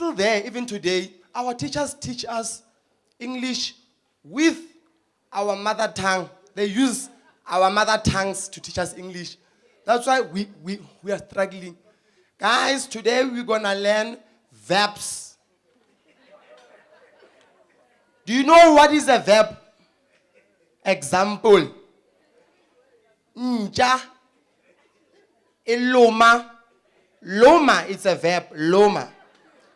still there, even today. Our teachers teach us English with our mother tongue. They use our mother tongues to teach us English. That's why we are struggling. Guys, today we're going to learn verbs. Do you know what is a verb? Example. Nja. Eloma. Loma is a verb. Loma.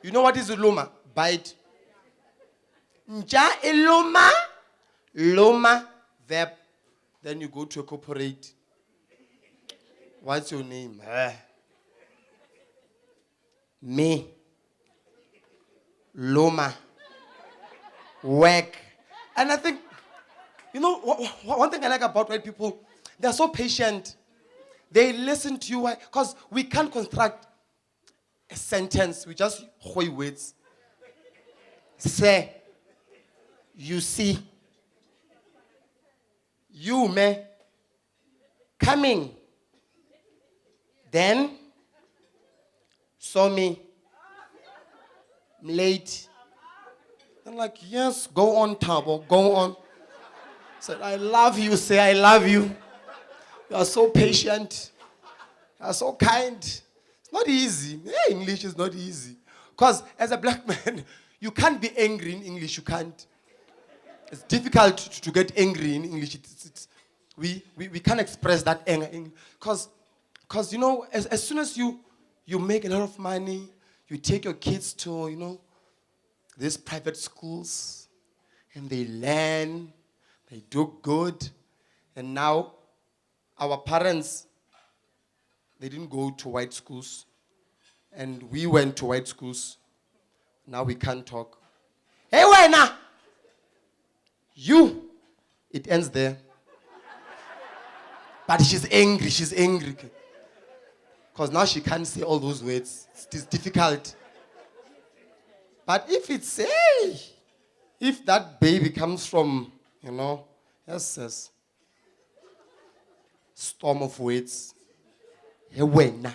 You know what is loma? Bite. Nja eloma. Loma. Verb. Then you go to a corporate. What's your name? Me. Loma. Work. And I think, you know, one thing I like about white people, they're so patient. They listen to you because we can't construct a sentence. We just hoy words. Say, you see, you me, coming, then, saw me, late. I'm like, yes, go on, Tabo, go on. Said, I love you, say, I love you. You are so patient. You are so kind. It's not easy. English is not easy. Because as a black man, you can't be angry in English. You can't. It's difficult to get angry in English. We can't express that anger. Because you know, as soon as you make a lot of money, you take your kids to, you know, these private schools, and they learn, they do good, and now our parents, they didn't go to white schools, and we went to white schools. Now we can't talk. Hey, Wena! You! It ends there. But she's angry. Because now she can't say all those words. It's difficult. But if it's, hey, if that baby comes from, you know, yes, storm of words. Hey, wena.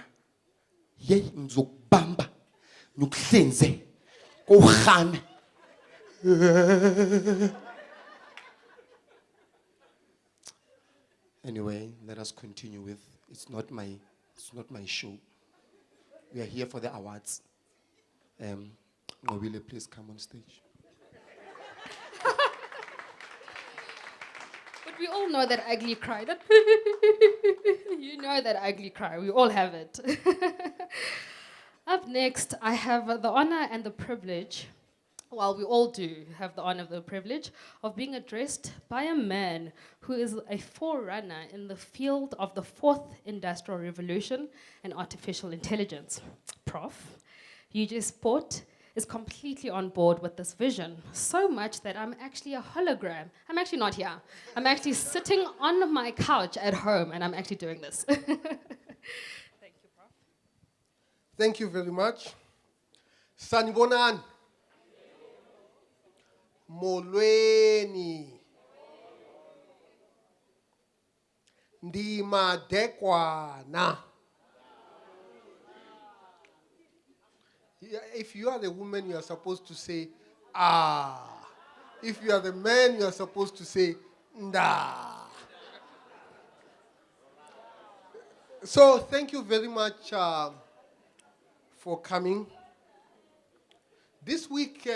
Ye ngizokubamba. Nukuhlenze. Kohame. Anyway, let us continue with, it's not my show. We are here for the awards. Nobile, please come on stage. But we all know that ugly cry. You know that ugly cry. We all have it. Up next, I have the honor and the privilege, well, we all do have the honor and the privilege of being addressed by a man who is a forerunner in the field of the fourth industrial revolution and artificial intelligence. Prof. UJ Sport is completely on board with this vision, so much that I'm actually a hologram. I'm actually not here. I'm actually sitting on my couch at home, and I'm actually doing this. Thank you, Prof. Thank you very much. Sanibonani. Molweni. Ndimadekwana. If you are the woman, you are supposed to say, ah. If you are the man, you are supposed to say, nda. So thank you very much for coming. This week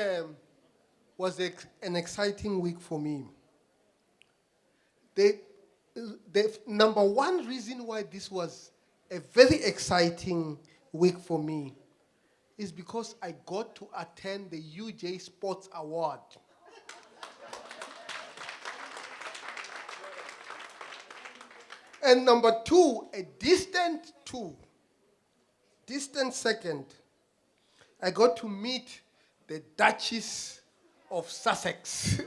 was an exciting week for me. The number one reason why this was a very exciting week for me is because I got to attend the UJ Sports Award. And number two, a distant second, I got to meet the Duchess of Sussex.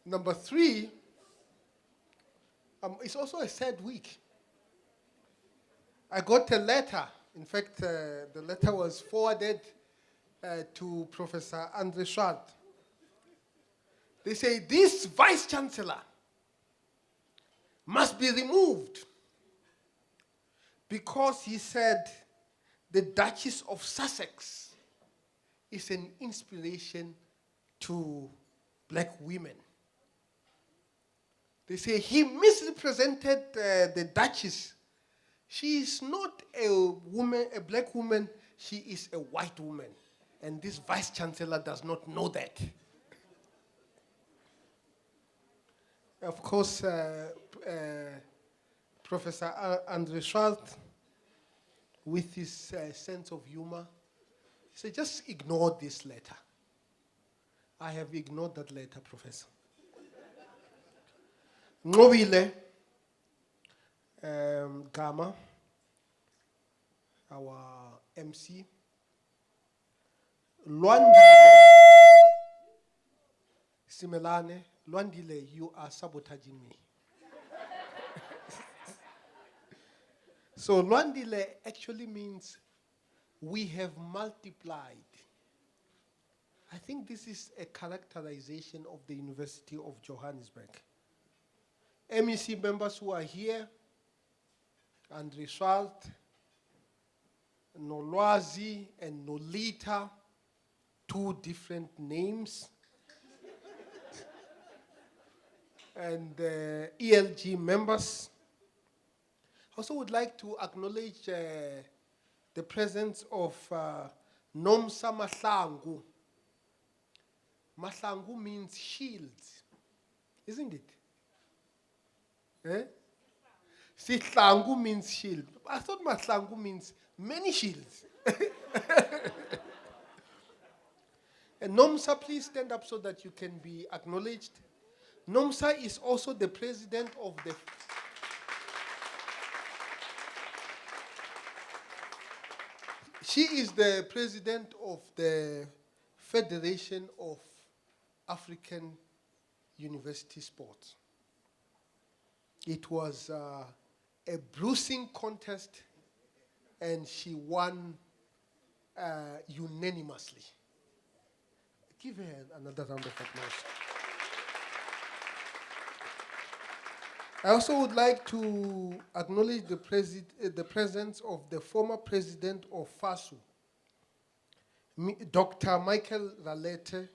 Number three, it's also a sad week. I got a letter. In fact, the letter was forwarded to Professor Andre Schwalt. They say, this vice-chancellor must be removed. because he said the Duchess of Sussex is an inspiration to black women. They say he misrepresented the Duchess. She is not a woman, a black woman, she is a white woman. And this vice chancellor does not know that. Of course, Professor Andre Schwartz, with his sense of humor, he said, just ignore this letter. I have ignored that letter, Professor. Nobile, Gama, our MC, Luandile, Simelane, Luandile, you are sabotaging me. So Luandile actually means we have multiplied. I think this is a characterization of the University of Johannesburg. MEC members who are here, Andre Schwartz, Nolwazi and Nolita, two different names. And ELG members. Also would like to acknowledge the presence of Nomsa Mahlangu. Mahlangu means shields, isn't it? Eh? Sihlangu means shield. I thought Mahlangu means many shields. And Nomsa, please stand up so that you can be acknowledged. Nomsa is also the president of the... She is the president of the Federation of African University Sports. It was a bruising contest, and she won unanimously. Give her another round of applause. I also would like to acknowledge the presence of the former president of FASU, Dr. Michael Ralete.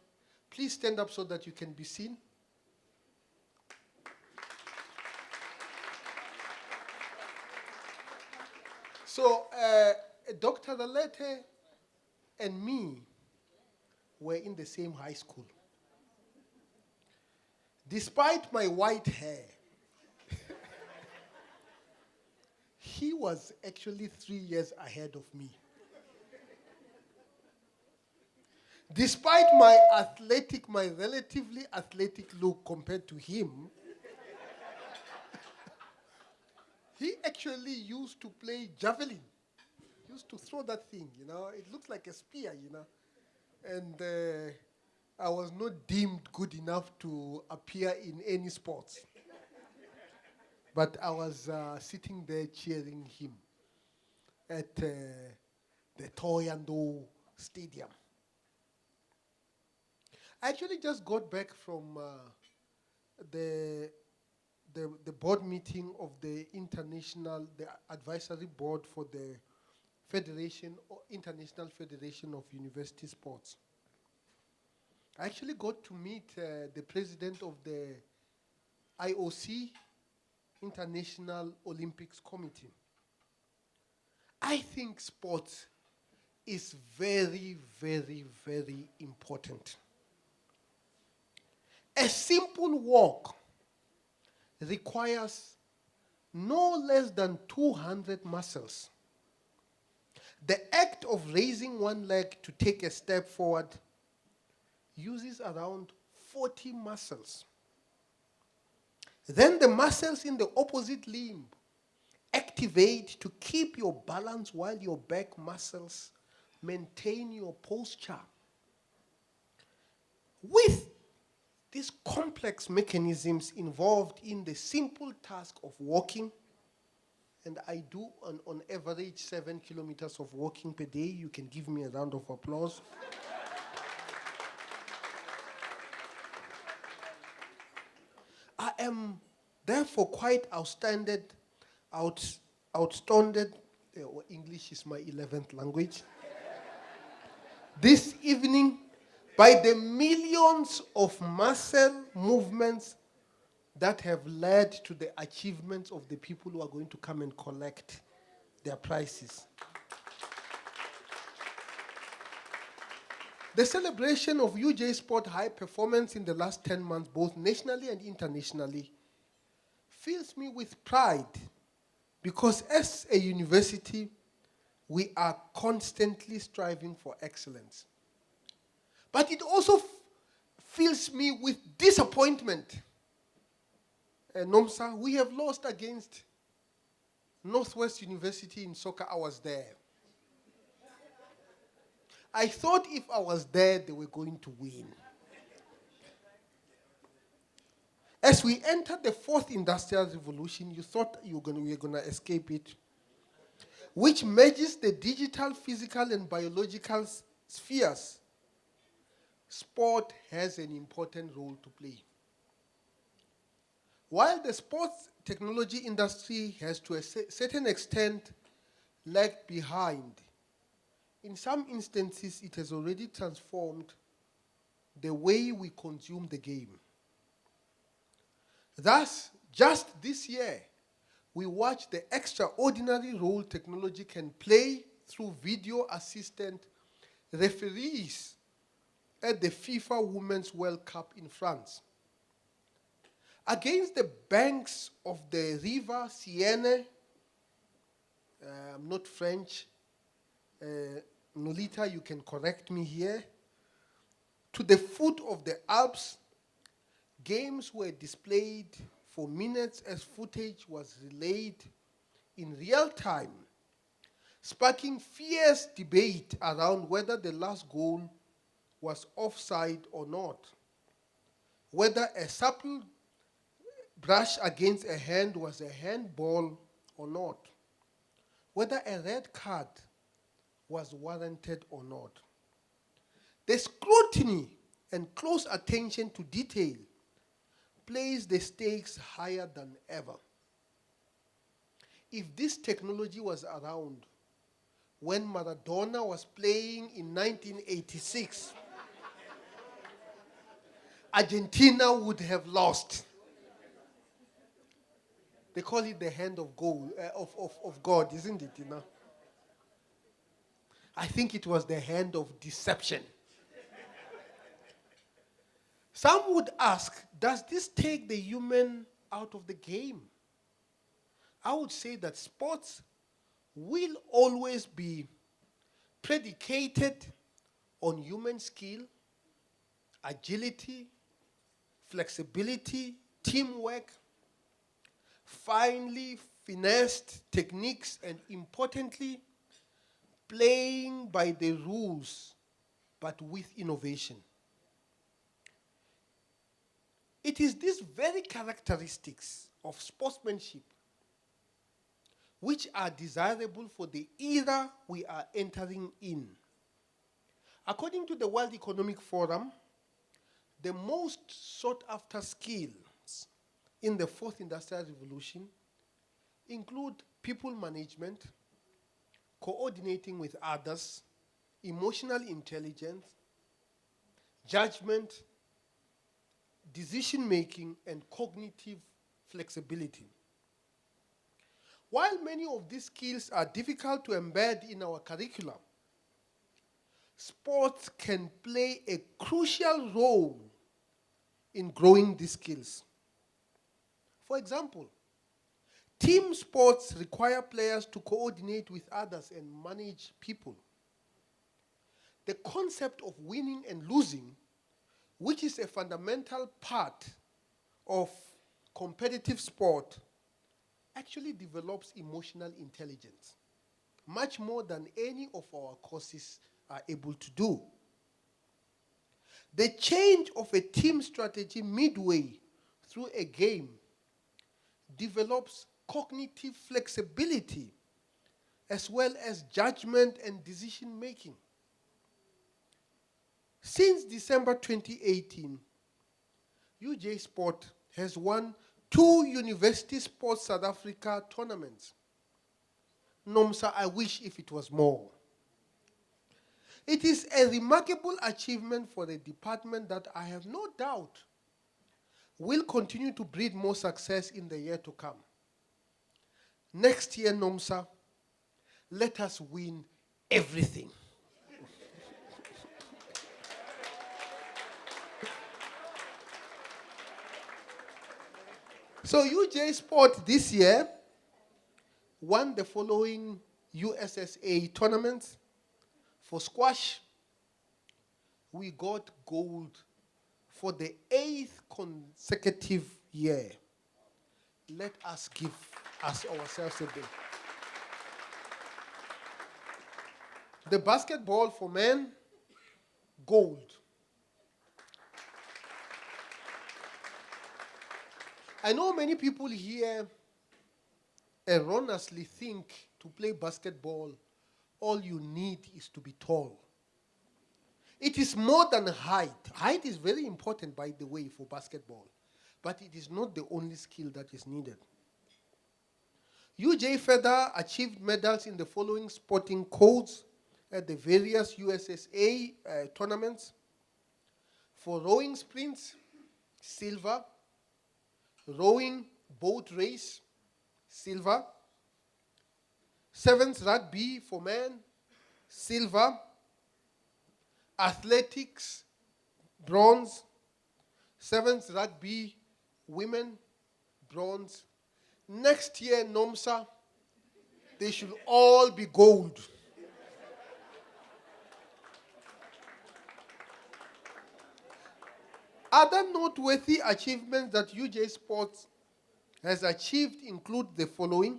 Please stand up so that you can be seen. So, Dr. Ralete and me were in the same high school. Despite my white hair, he was actually 3 years ahead of me. Despite my relatively athletic look compared to him, he actually used to play javelin. He used to throw that thing, you know. It looks like a spear, you know. And I was not deemed good enough to appear in any sports. But I was sitting there cheering him at the Toyando Stadium. I actually just got back from the board meeting of the advisory board for the International Federation of University Sports. I actually got to meet the president of the IOC, International Olympics Committee. I think sports is very, very, very important. A simple walk requires no less than 200 muscles. The act of raising one leg to take a step forward uses around 40 muscles. Then the muscles in the opposite limb activate to keep your balance while your back muscles maintain your posture. With these complex mechanisms involved in the simple task of walking, and I do on average 7 kilometers of walking per day. You can give me a round of applause. I am therefore quite astounded English is my 11th language. This evening, by the millions of muscle movements that have led to the achievements of the people who are going to come and collect their prizes. The celebration of UJ Sport high performance in the last 10 months, both nationally and internationally, fills me with pride because as a university, we are constantly striving for excellence. But it also fills me with disappointment. Nomsa, we have lost against Northwest University in soccer. I was there. I thought if I was there, they were going to win. As we entered the fourth industrial revolution, you thought we were going to escape it, which merges the digital, physical, and biological spheres. Sport has an important role to play. While the sports technology industry has to a certain extent lagged behind, in some instances it has already transformed the way we consume the game. Thus, just this year, we watched the extraordinary role technology can play through video assistant referees at the FIFA Women's World Cup in France. Against the banks of the River Seine, I'm not French, Nolita, you can correct me here, to the foot of the Alps, games were displayed for minutes as footage was relayed in real time, sparking fierce debate around whether the last goal was offside or not, whether a supple brush against a hand was a handball or not, whether a red card was warranted or not. The scrutiny and close attention to detail place the stakes higher than ever. If this technology was around when Maradona was playing in 1986, Argentina would have lost. They call it the hand of God, isn't it? I think it was the hand of deception. Some would ask, does this take the human out of the game? I would say that sports will always be predicated on human skill, agility, flexibility, teamwork, finely finessed techniques, and importantly, playing by the rules, but with innovation. It is these very characteristics of sportsmanship which are desirable for the era we are entering in. According to the World Economic Forum, the most sought after skills in the fourth industrial revolution include people management, coordinating with others, emotional intelligence, judgment, decision-making, and cognitive flexibility. While many of these skills are difficult to embed in our curriculum, sports can play a crucial role in growing these skills. For example, team sports require players to coordinate with others and manage people. The concept of winning and losing, which is a fundamental part of competitive sport, actually develops emotional intelligence, much more than any of our courses are able to do. The change of a team strategy midway through a game develops cognitive flexibility as well as judgment and decision making. Since December 2018, UJ Sport has won 2 University Sports South Africa tournaments. Nomsa, I wish if it was more. It is a remarkable achievement for a department that I have no doubt will continue to breed more success in the year to come. Next year, Nomsa, let us win everything. So UJ Sport this year won the following USSA tournaments. For squash, we got gold for the 8th consecutive year. Let us give ourselves a break. The basketball for men, gold. I know many people here erroneously think to play basketball, all you need is to be tall. It is more than height. Height is very important, by the way, for basketball, but it is not the only skill that is needed. UJ Feather achieved medals in the following sporting codes at the various USSA tournaments. For rowing sprints, silver. Rowing boat race, silver. Sevens rugby for men, silver. Athletics, bronze. Sevens rugby women, bronze. Next year, NOMSA, they should all be gold. Other noteworthy achievements that UJ Sports has achieved include the following.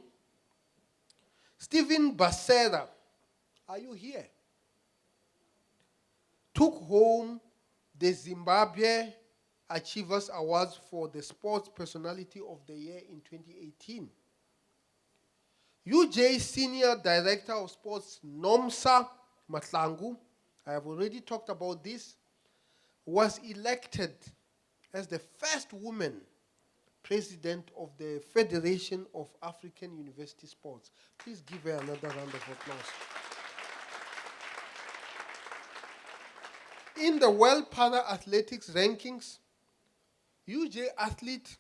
Stephen Basera, are you here? Took home the Zimbabwe Achievers Awards for the Sports Personality of the Year in 2018. UJ Senior Director of Sports, Nomsa Matlangu, I have already talked about this, was elected as the first woman president of the Federation of African University Sports. Please give her another round of applause. In the World Para Athletics rankings, UJ athlete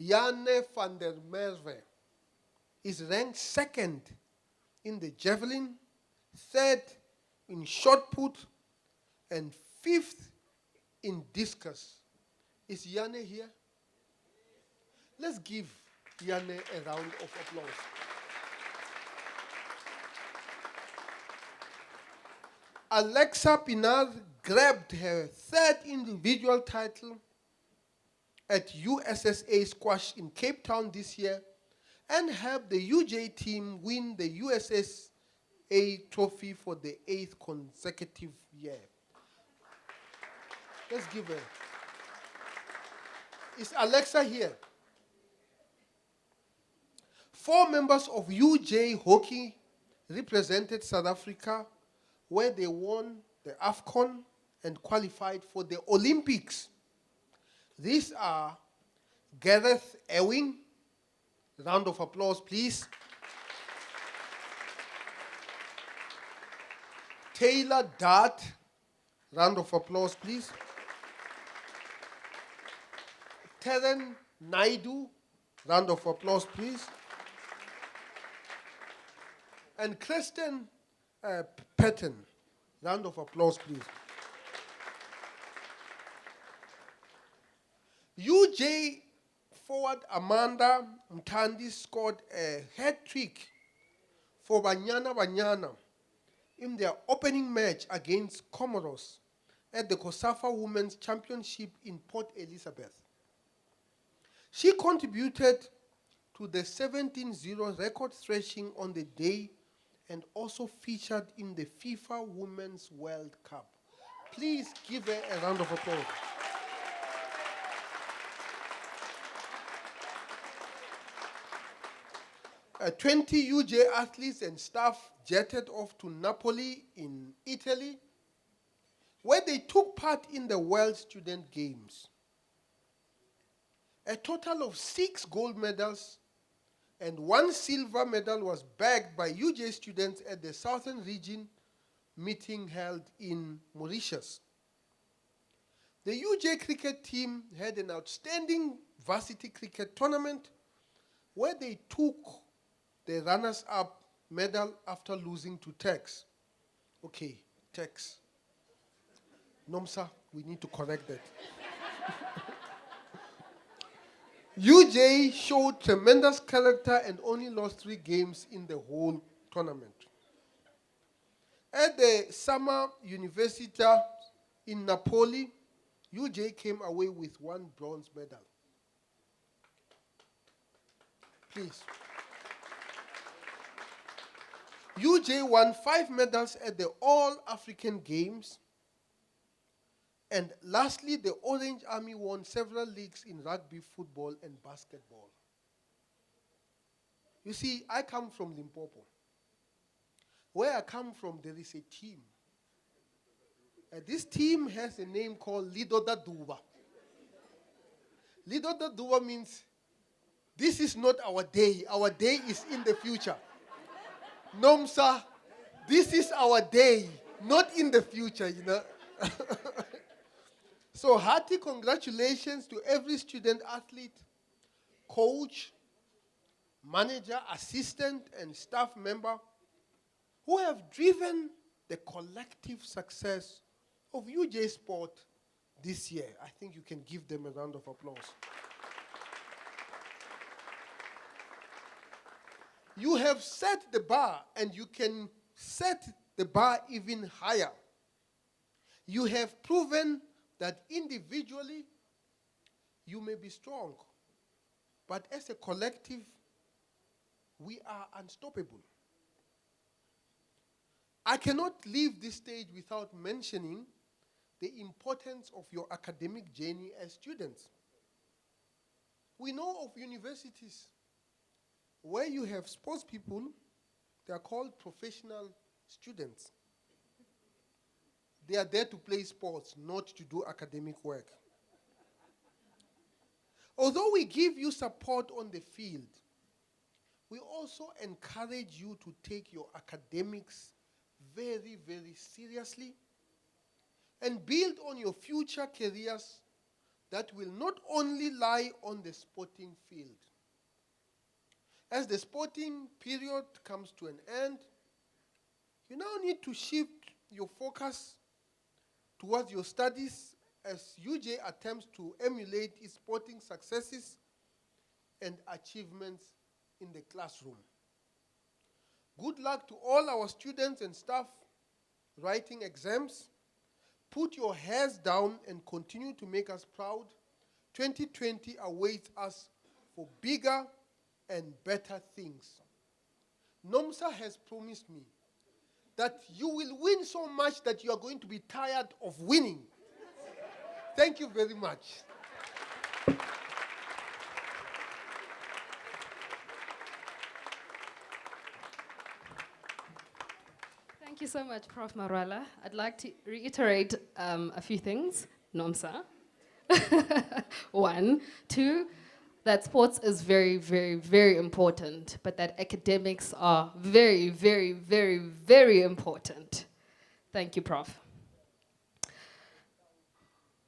Jane van der Merwe is ranked second in the javelin, third in shot put, and fifth in discus. Is Jane here? Let's give Jane a round of applause. Alexa Pinar grabbed her third individual title at USSA Squash in Cape Town this year and helped the UJ team win the USSA trophy for the 8th consecutive year. Let's give her. Is Alexa here? 4 members of UJ Hockey represented South Africa where they won the AFCON and qualified for the Olympics. These are Gareth Ewing, round of applause please. Taylor Dart, round of applause please. Teren Naidu, round of applause please. And Kristen Patton, round of applause please. UJ forward Amanda Mtandi scored a hat-trick for Banyana Banyana in their opening match against Comoros at the COSAFA Women's Championship in Port Elizabeth. She contributed to the 17-0 record thrashing on the day and also featured in the FIFA Women's World Cup. Please give her a round of applause. 20 UJ athletes and staff jetted off to Napoli in Italy, where they took part in the World Student Games. A total of 6 gold medals and 1 silver medal was bagged by UJ students at the Southern Region meeting held in Mauritius. The UJ cricket team had an outstanding varsity cricket tournament where they took the runners-up medal after losing to Tex. Okay, Tex. Nomsa, we need to correct that. UJ showed tremendous character and only lost 3 games in the whole tournament. At the Summer Università in Napoli, UJ came away with 1 bronze medal. Please. UJ won 5 medals at the All-African Games. And lastly, the Orange Army won several leagues in rugby, football, and basketball. You see, I come from Limpopo. Where I come from, there is a team. This team has a name called Lido da Duba. Lido da Duba means this is not our day. Our day is in the future. Nomsa, this is our day, not in the future, you know. So hearty congratulations to every student athlete, coach, manager, assistant, and staff member who have driven the collective success of UJ Sport this year. I think you can give them a round of applause. You have set the bar, and you can set the bar even higher. You have proven that individually you may be strong, but as a collective, we are unstoppable. I cannot leave this stage without mentioning the importance of your academic journey as students. We know of universities where you have sports people, they are called professional students. They are there to play sports, not to do academic work. Although we give you support on the field, we also encourage you to take your academics very, very seriously and build on your future careers that will not only lie on the sporting field. As the sporting period comes to an end, you now need to shift your focus towards your studies as UJ attempts to emulate its sporting successes and achievements in the classroom. Good luck to all our students and staff writing exams. Put your heads down and continue to make us proud. 2020 awaits us for bigger and better things. NOMSA has promised me that you will win so much that you are going to be tired of winning. Thank you very much. Thank you so much, Prof. Marwala. I'd like to reiterate a few things. NOMSA. 1, 2, that sports is very, very, very important, but that academics are very, very, very, very important. Thank you, Prof.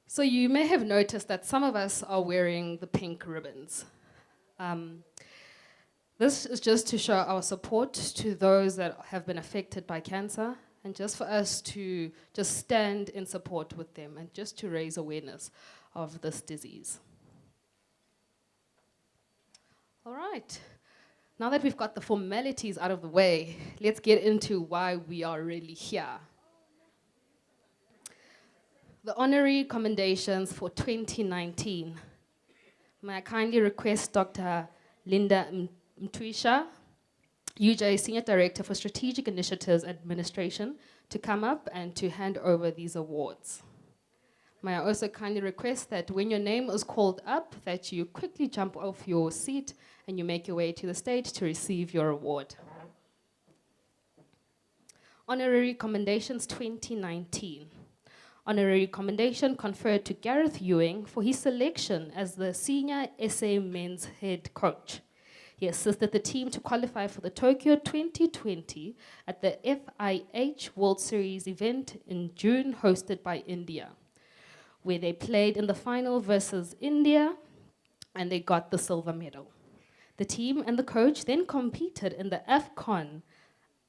So you may have noticed that some of us are wearing the pink ribbons. This is just to show our support to those that have been affected by cancer, and just for us to just stand in support with them and just to raise awareness of this disease. All right, now that we've got the formalities out of the way, let's get into why we are really here. The honorary commendations for 2019. May I kindly request Dr. Linda Mtwisha, UJ Senior Director for Strategic Initiatives Administration, to come up and to hand over these awards. May I also kindly request that when your name is called up, that you quickly jump off your seat and you make your way to the stage to receive your award. Honorary Commendations 2019. Honorary commendation conferred to Gareth Ewing for his selection as the Senior SA Men's Head Coach. He assisted the team to qualify for the Tokyo 2020 at the FIH World Series event in June, hosted by India, where they played in the final versus India, and they got the silver medal. The team and the coach then competed in the AFCON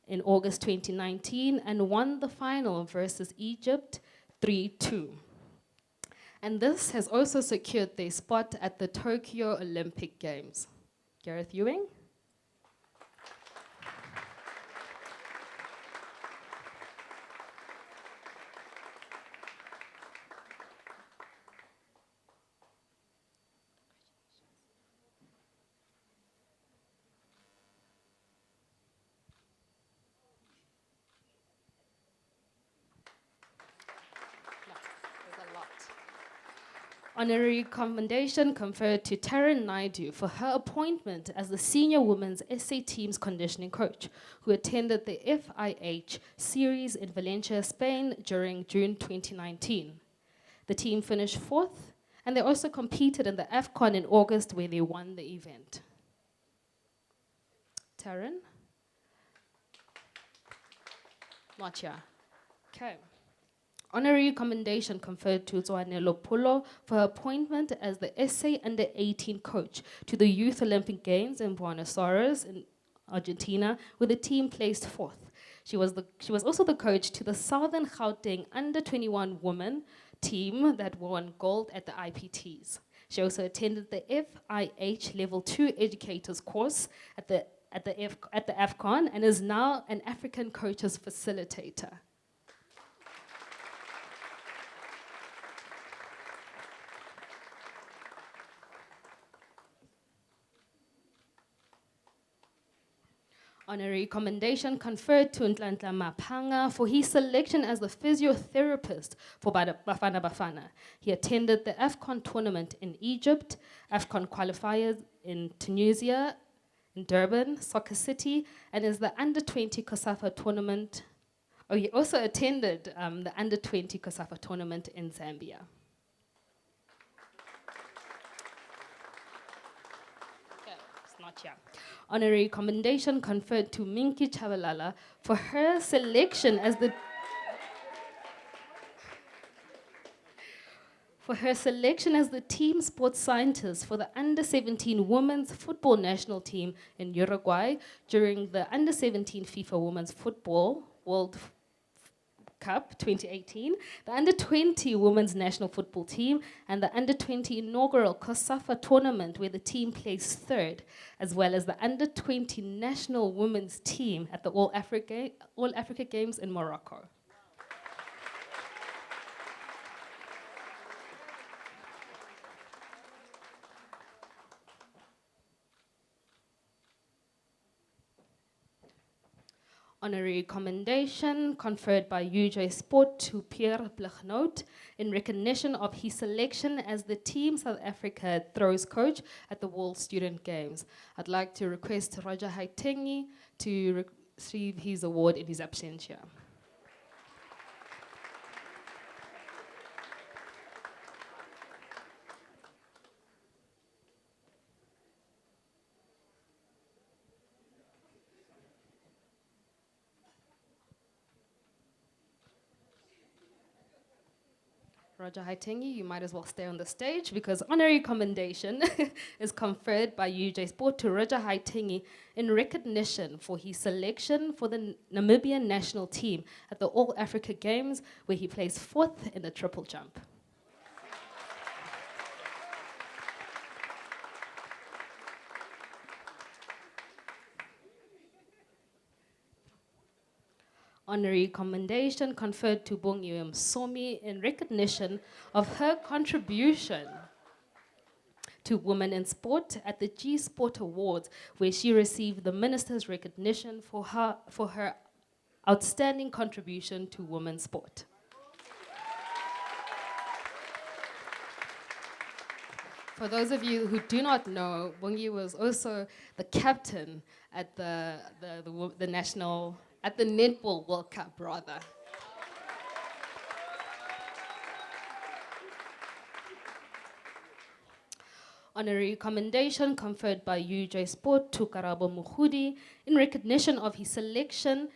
in August 2019 and won the final versus Egypt 3-2. And this has also secured their spot at the Tokyo Olympic Games. Gareth Ewing? Honorary commendation conferred to Taryn Naidu for her appointment as the senior women's SA team's conditioning coach, who attended the FIH series in Valencia, Spain during June 2019. The team finished fourth, and they also competed in the AFCON in August, where they won the event. Taryn? Not here. Okay. Honorary commendation conferred to Zwanelo Pulo for her appointment as the SA Under-18 coach to the Youth Olympic Games in Buenos Aires in Argentina, where the team placed fourth. She was also the coach to the Southern Gauteng Under-21 women team that won gold at the IPTs. She also attended the FIH Level 2 Educators course at the AFCON and is now an African Coaches Facilitator. Honorary commendation conferred to Nhlanhla Maphanga for his selection as the physiotherapist for Bafana Bafana. He attended the AFCON tournament in Egypt, AFCON qualifiers in Tunisia, in Durban, Soccer City, and is the Under-20 COSAFA tournament. Oh, he also attended the Under-20 COSAFA tournament in Zambia. Okay, it's not here. Honorary commendation conferred to Minky Chavalala for her selection as the team sports scientist for the Under-17 women's football national team in Uruguay during the Under-17 FIFA Women's Football World Cup 2018, the Under-20 women's national football team, and the Under-20 inaugural COSAFA tournament where the team placed third, as well as the Under-20 national women's team at the All Africa Games in Morocco. Honorary commendation conferred by UJ Sport to Pierre Blechnout in recognition of his selection as the Team South Africa throws coach at the World Student Games. I'd like to request Roger Haitengi to receive his award in his absentia. Roger Haitengi, you might as well stay on the stage because honorary commendation is conferred by UJ Sport to Roger Haitengi in recognition for his selection for the Namibian national team at the All Africa Games, where he placed fourth in the triple jump. Honorary commendation conferred to Bongiwe Msomi in recognition of her contribution to women in sport at the G Sport Awards, where she received the minister's recognition for her outstanding contribution to women's sport. For those of you who do not know, Bongi was also the captain at the national, at the Netball World Cup, rather. Honorary commendation conferred by UJ Sport to Karabo Mukhudi in recognition of his selection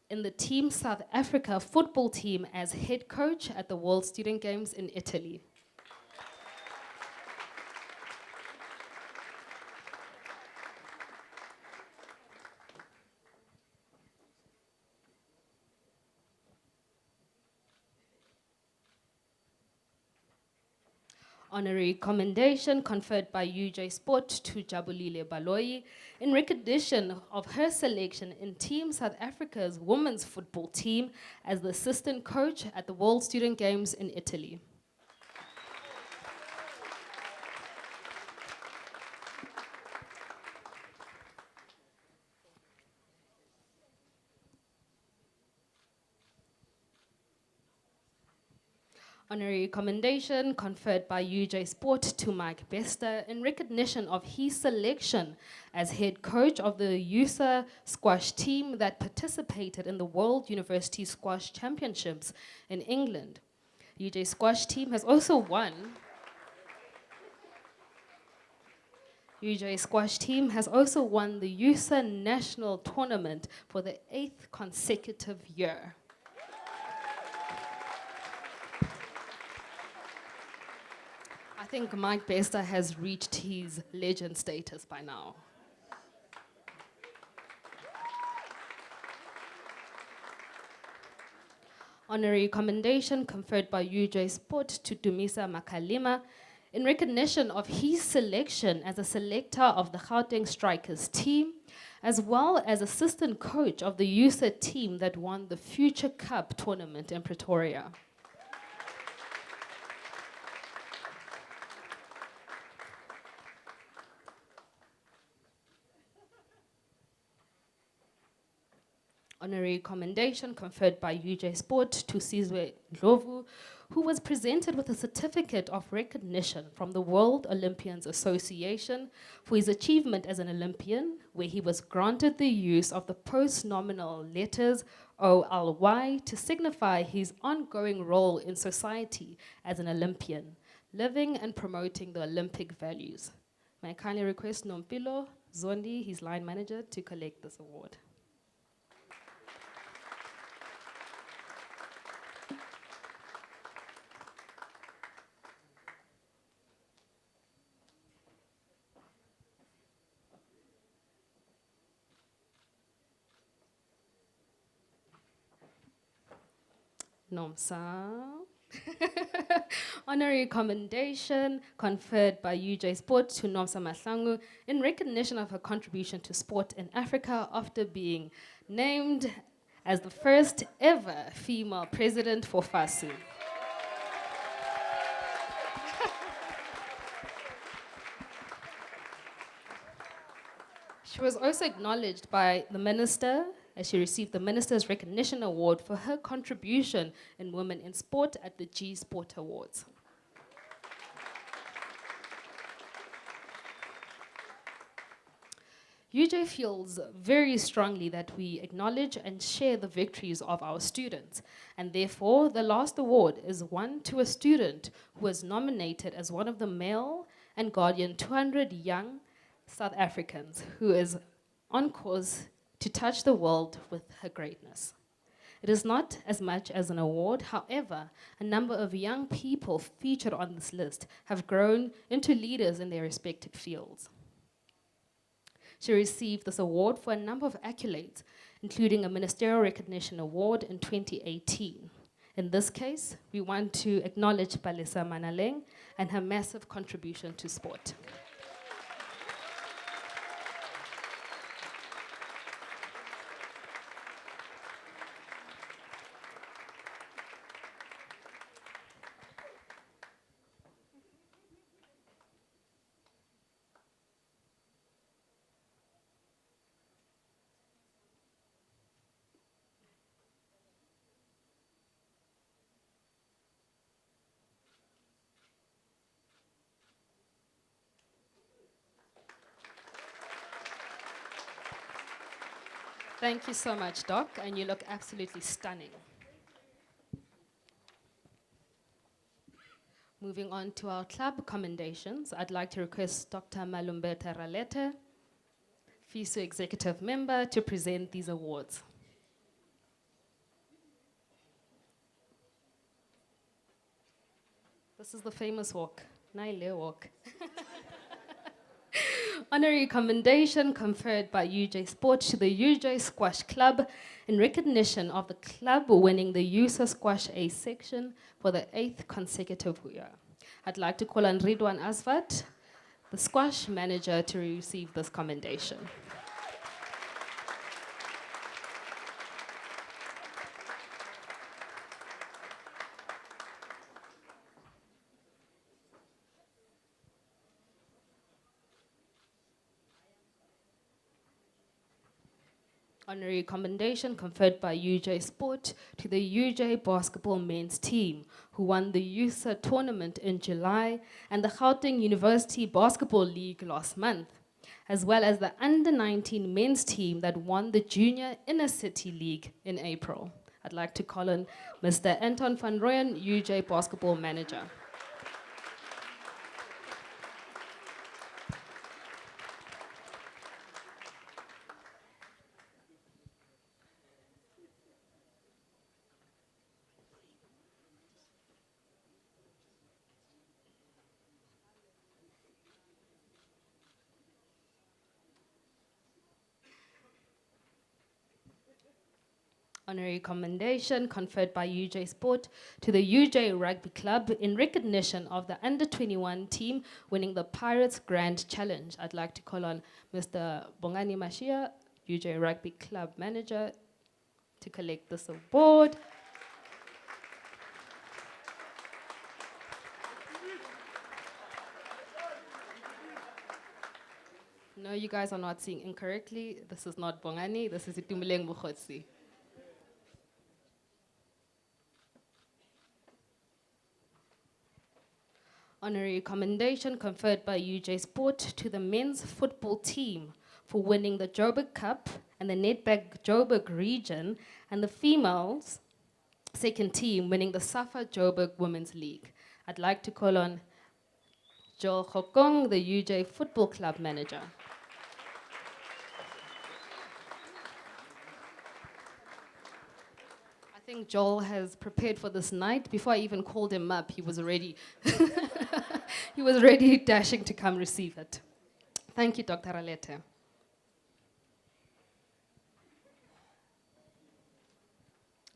in the Team South Africa football team as head coach at the World Student Games in Italy. Honorary commendation conferred by UJ Sport to Jabulile Baloyi in recognition of her selection in Team South Africa's women's football team as the assistant coach at the World Student Games in Italy. Honorary commendation conferred by UJ Sport to Mike Bester in recognition of his selection as head coach of the USA squash team that participated in the World University Squash Championships in England. UJ squash team has also won. UJ squash team has also won the USA national tournament for the 8th consecutive year. I think Mike Bester has reached his legend status by now. Honorary commendation conferred by UJ Sport to Dumisa Makalima in recognition of his selection as a selector of the Gauteng Strikers team, as well as assistant coach of the USA team that won the Future Cup tournament in Pretoria. Honorary commendation conferred by UJ Sport to Sizwe Ndlovu, who was presented with a certificate of recognition from the World Olympians Association for his achievement as an Olympian, where he was granted the use of the post-nominal letters OLY to signify his ongoing role in society as an Olympian, living and promoting the Olympic values. May I kindly request Nompilo Zondi, his line manager, to collect this award. Nomsa. Honorary commendation conferred by UJ Sport to Nomsa Mahlangu in recognition of her contribution to sport in Africa after being named as the first ever female president for FASU. She was also acknowledged by the minister as she received the Minister's Recognition Award for her contribution in women in sport at the G Sport Awards. UJ feels very strongly that we acknowledge and share the victories of our students, and therefore the last award is one to a student who was nominated as one of the male and guardian 200 young South Africans who is on course to touch the world with her greatness. It is not as much as an award, however, a number of young people featured on this list have grown into leaders in their respective fields. She received this award for a number of accolades, including a Ministerial Recognition Award in 2018. In this case, we want to acknowledge Palesa Manaleng and her massive contribution to sport. Thank you so much, Doc, and you look absolutely stunning. Moving on to our club commendations, I'd like to request Dr. Malumbeta Ralete, FISU Executive Member, to present these awards. This is the famous walk, Naile walk. Honorary commendation conferred by UJ Sport to the UJ Squash Club in recognition of the club winning the USA Squash A section for the 8th consecutive year. I'd like to call on Ridwan Asvat, the squash manager, to receive this commendation. Honorary commendation conferred by UJ Sport to the UJ basketball men's team, who won the USA tournament in July and the Gauteng University Basketball League last month, as well as the under-19 men's team that won the Junior Inner City League in April. I'd like to call on Mr. Anton van Rooyen, UJ basketball manager. Honorary commendation conferred by UJ Sport to the UJ Rugby Club in recognition of the under-21 team winning the Pirates Grand Challenge. I'd like to call on Mr. Bongani Mashia, UJ Rugby Club manager, to collect this award. No, you guys are not seeing incorrectly. This is not Bongani, this is Itumileng Bukhotsi. Honorary commendation conferred by UJ Sport to the men's football team for winning the Joburg Cup and the Nedbank Joburg region, and the females second team winning the SAFA Joburg Women's League. I'd like to call on Joel Khokong, the UJ Football Club manager. I think Joel has prepared for this night. Before I even called him up, he was already he was already dashing to come receive it. Thank you, Dr. Ralete.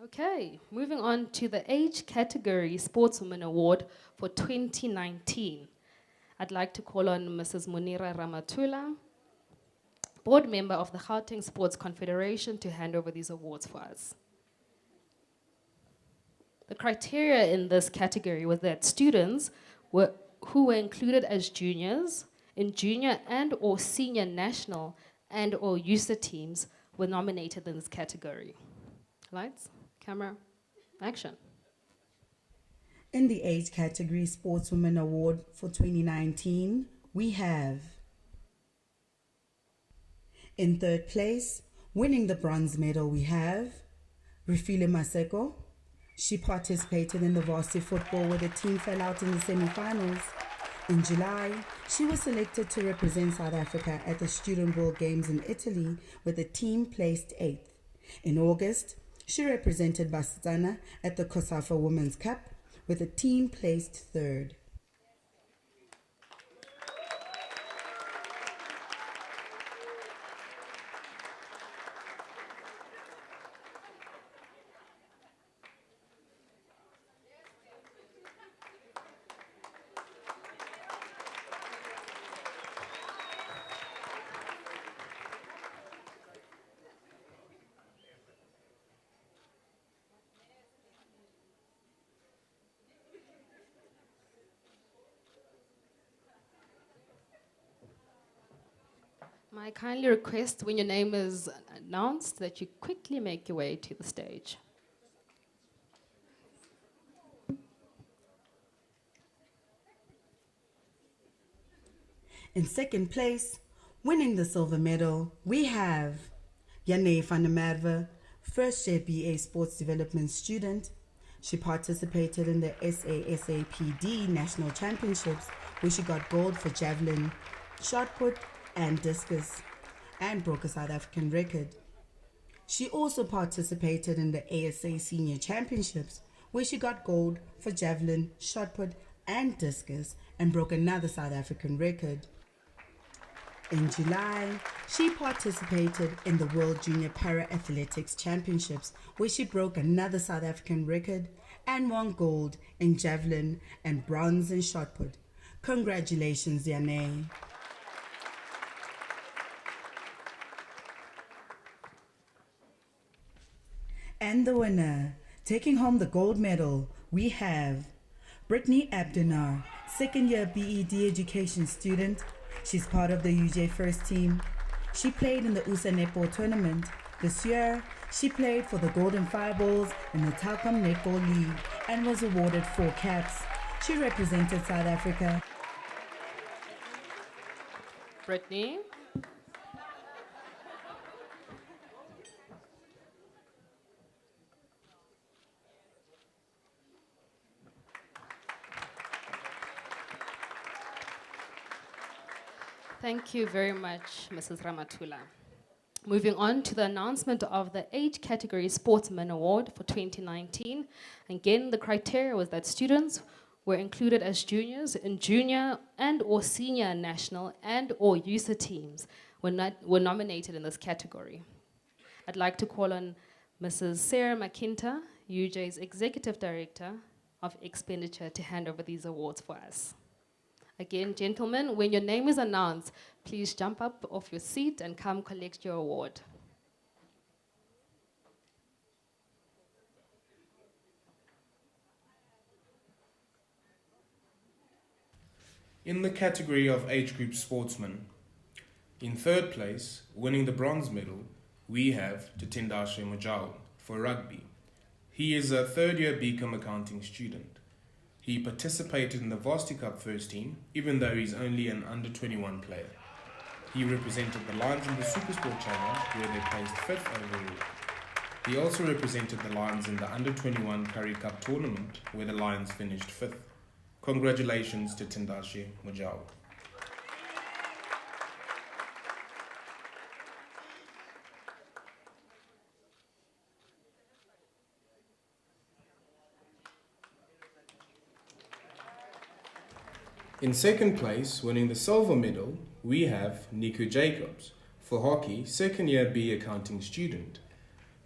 Okay, moving on to the age category Sportswoman Award for 2019. I'd like to call on Mrs. Munira Ramatula, board member of the Gauteng Sports Confederation, to hand over these awards for us. The criteria in this category was that students who were included as juniors in junior and or senior national and or USA teams were nominated in this category. Lights, camera, action. In the age category Sportswoman Award for 2019, we have, in third place, winning the bronze medal, we have Rifile Maseko. She participated in the varsity football where the team fell out in the semi-finals. In July, she was selected to represent South Africa at the Student World Games in Italy where the team placed 8th. In August, she represented Bastsana at the COSAFA Women's Cup where the team placed 3rd. May I kindly request, when your name is announced, that you quickly make your way to the stage. In second place, winning the silver medal, we have Yane van der Merwe, first year BA Sports Development student, She participated in the SASAPD National Championships, where she got gold for javelin, shot put, and discus, and broke a South African record. She also participated in the ASA Senior Championships, where she got gold for javelin, shot put, and discus, and broke another South African record. In July, she participated in the World Junior Para Athletics Championships, where she broke another South African record and won gold in javelin and bronze in shot put. Congratulations, Yane. And the winner, taking home the gold medal, we have Brittany Abdinar, second year BEd education student. She's part of the UJ first team. She played in the USA Netball tournament. This year, she played for the Golden Fireballs in the Telkom Netball League and was awarded 4 caps. She represented South Africa. Brittany. Thank you very much, Mrs. Ramatula. Moving on to the announcement of the 8 category Sportsman Award for 2019. Again, the criteria was that students were included as juniors in junior and or senior national and or USA teams were nominated in this category. I'd like to call on Mrs. Sarah McIntyre, UJ's Executive Director of Expenditure, to hand over these awards for us. Again, gentlemen, when your name is announced, please jump up off your seat and come collect your award. In the category of age group sportsmen, in third place, winning the bronze medal, we have Titendashe Mojao for rugby. He is a third-year BCom accounting student. He participated in the Varsity Cup first team, even though he's only an under-21 player. He represented the Lions in the Supersport Challenge, where they placed 5th overall. He also represented the Lions in the under-21 Currie Cup tournament, where the Lions finished 5th. Congratulations to Tindashe Mojao. In second place, winning the silver medal, we have Niku Jacobs, for hockey, second year B accounting student.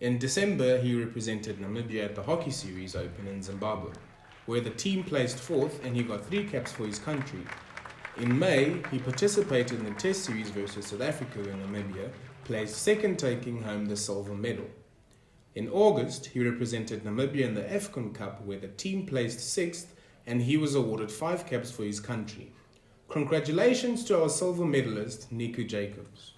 In December, he represented Namibia at the Hockey Series Open in Zimbabwe, where the team placed 4th and he got 3 caps for his country. In May, he participated in the Test Series versus South Africa in Namibia, placed 2nd, taking home the silver medal. In August, he represented Namibia in the AFCON Cup, where the team placed 6th and he was awarded 5 caps for his country. Congratulations to our silver medalist, Niku Jacobs.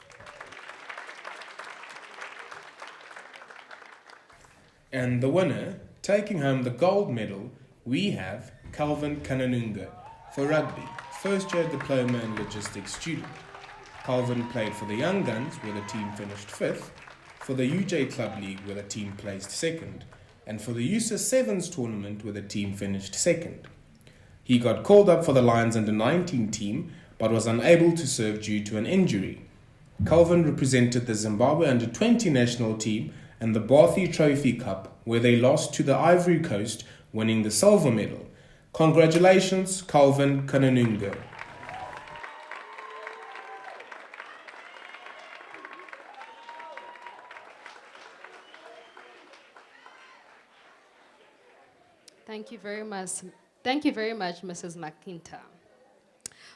And the winner, taking home the gold medal, we have Calvin Kananunga for rugby, first year diploma in logistics student. Calvin played for the Young Guns, where the team finished 5th, for the UJ Club League, where the team placed 2nd, and for the USA Sevens tournament, where the team finished 2nd. He got called up for the Lions under-19 team, but was unable to serve due to an injury. Calvin represented the Zimbabwe under-20 national team and the Barthi Trophy Cup, where they lost to the Ivory Coast, winning the silver medal. Congratulations, Calvin Kananunga. Thank you very much. Thank you very much, Mrs. McIntyre.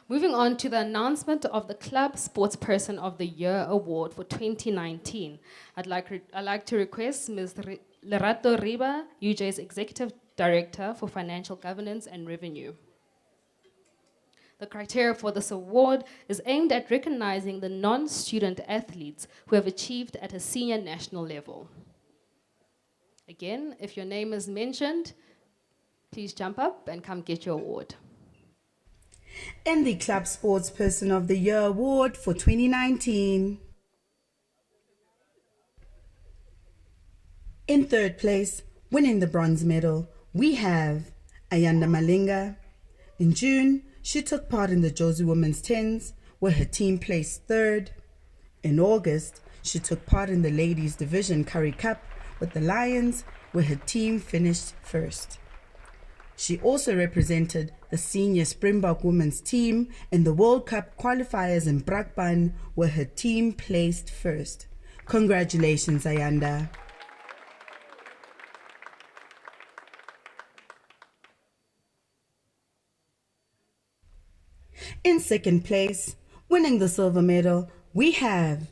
Moving on to the announcement of the Club Sportsperson of the Year Award for 2019. I'd like to request Ms. Lerato Riba, UJ's Executive Director for Financial Governance and Revenue. The criteria for this award is aimed at recognizing the non-student athletes who have achieved at a senior national level. Again, if your name is mentioned, please jump up and come get your award. And the Club Sportsperson of the Year Award for 2019. In third place, winning the bronze medal, we have Ayanda Malinga. In June, she took part in the Jozi Women's Tens, where her team placed third. In August, she took part in the Ladies Division Currie Cup with the Lions, where her team finished first. She also represented the senior Springbok women's team in the World Cup qualifiers in Brakpan, where her team placed first. Congratulations, Ayanda. In second place, winning the silver medal, we have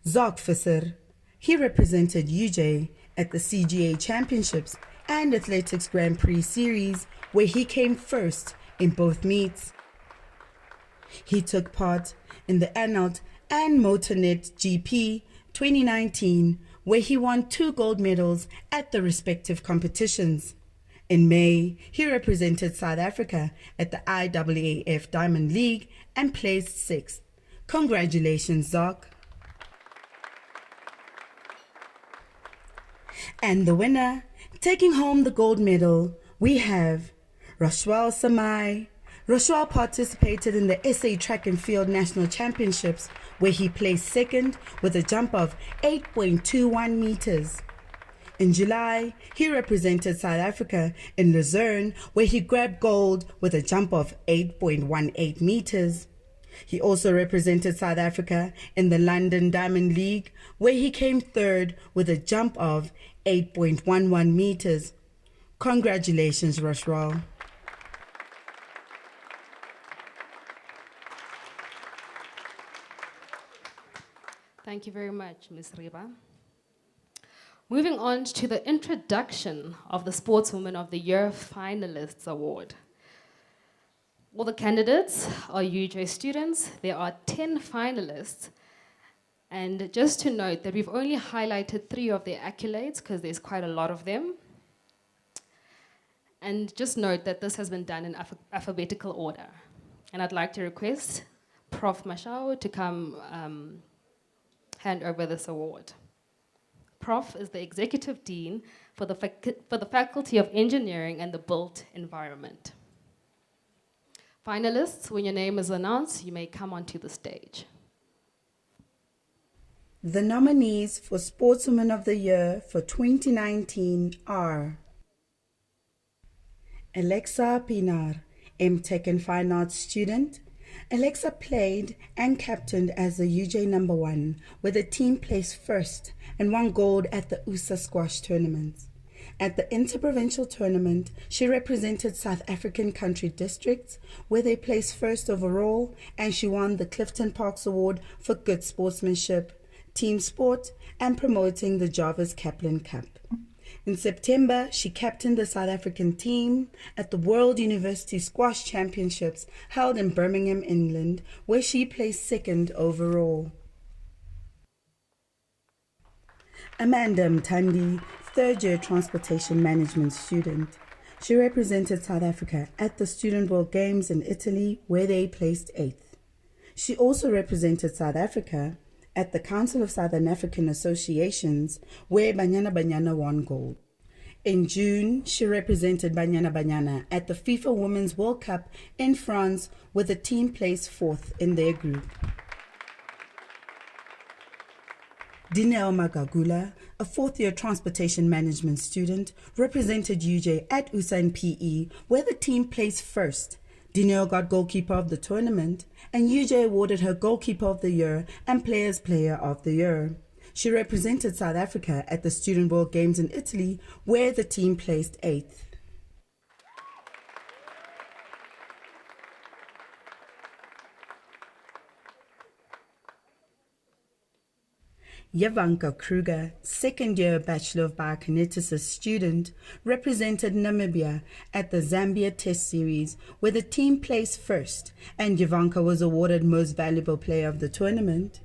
Zok Visser. He represented UJ at the CGA Championships and Athletics Grand Prix Series, where he came first in both meets. He took part in the Analt and Motornet GP 2019, where he won 2 gold medals at the respective competitions. In May, he represented South Africa at the IAAF Diamond League and placed 6th. Congratulations, Zok. And the winner, taking home the gold medal, we have Rashwal Samai. Rashwal participated in the SA Track and Field National Championships, where he placed second with a jump of 8.21 meters. In July, he represented South Africa in Luzerne, where he grabbed gold with a jump of 8.18 meters. He also represented South Africa in the London Diamond League, where he came third with a jump of 8.11 meters. Congratulations, Rashwal. Thank you very much, Ms. Riba. Moving on to the introduction of the Sportswoman of the Year Finalists Award. All the candidates are UJ students. There are 10 finalists. And just to note that we've only highlighted 3 of their accolades because there's quite a lot of them. And just note that this has been done in alphabetical order. And I'd like to request Prof. Mashao to come hand over this award. Prof is the Executive Dean for the Faculty of Engineering and the Built Environment. Finalists, when your name is announced, you may come onto the stage. The nominees for Sportswoman of the Year for 2019 are Alexa Pinar, MTech and Fine Arts student. Alexa played and captained as the UJ number 1, where the team placed first and won gold at the USA Squash Tournament. At the Interprovincial Tournament, she represented South African country districts, where they placed first overall, and she won the Clifton Parks Award for good sportsmanship, team sport, and promoting the Jarvis Kaplan Cup. In September, she captained the South African team at the World University Squash Championships held in Birmingham, England, where she placed second overall. Amanda Mtandi, third-year transportation management student. She represented South Africa at the Student World Games in Italy, where they placed 8th. She also represented South Africa at the Council of Southern African Associations, where Banyana Banyana won gold. In June, she represented Banyana Banyana at the FIFA Women's World Cup in France, where the team placed 4th in their group. Dineo Magagula, a 4th-year transportation management student, represented UJ at USA PE, where the team placed first. Dineo got goalkeeper of the tournament, and UJ awarded her goalkeeper of the year and players player of the year. She represented South Africa at the Student World Games in Italy, where the team placed 8th. Yavanka Kruger, second-year Bachelor of Biokinetics student, represented Namibia at the Zambia Test Series, where the team placed first, and Yavanka was awarded Most Valuable Player of the tournament.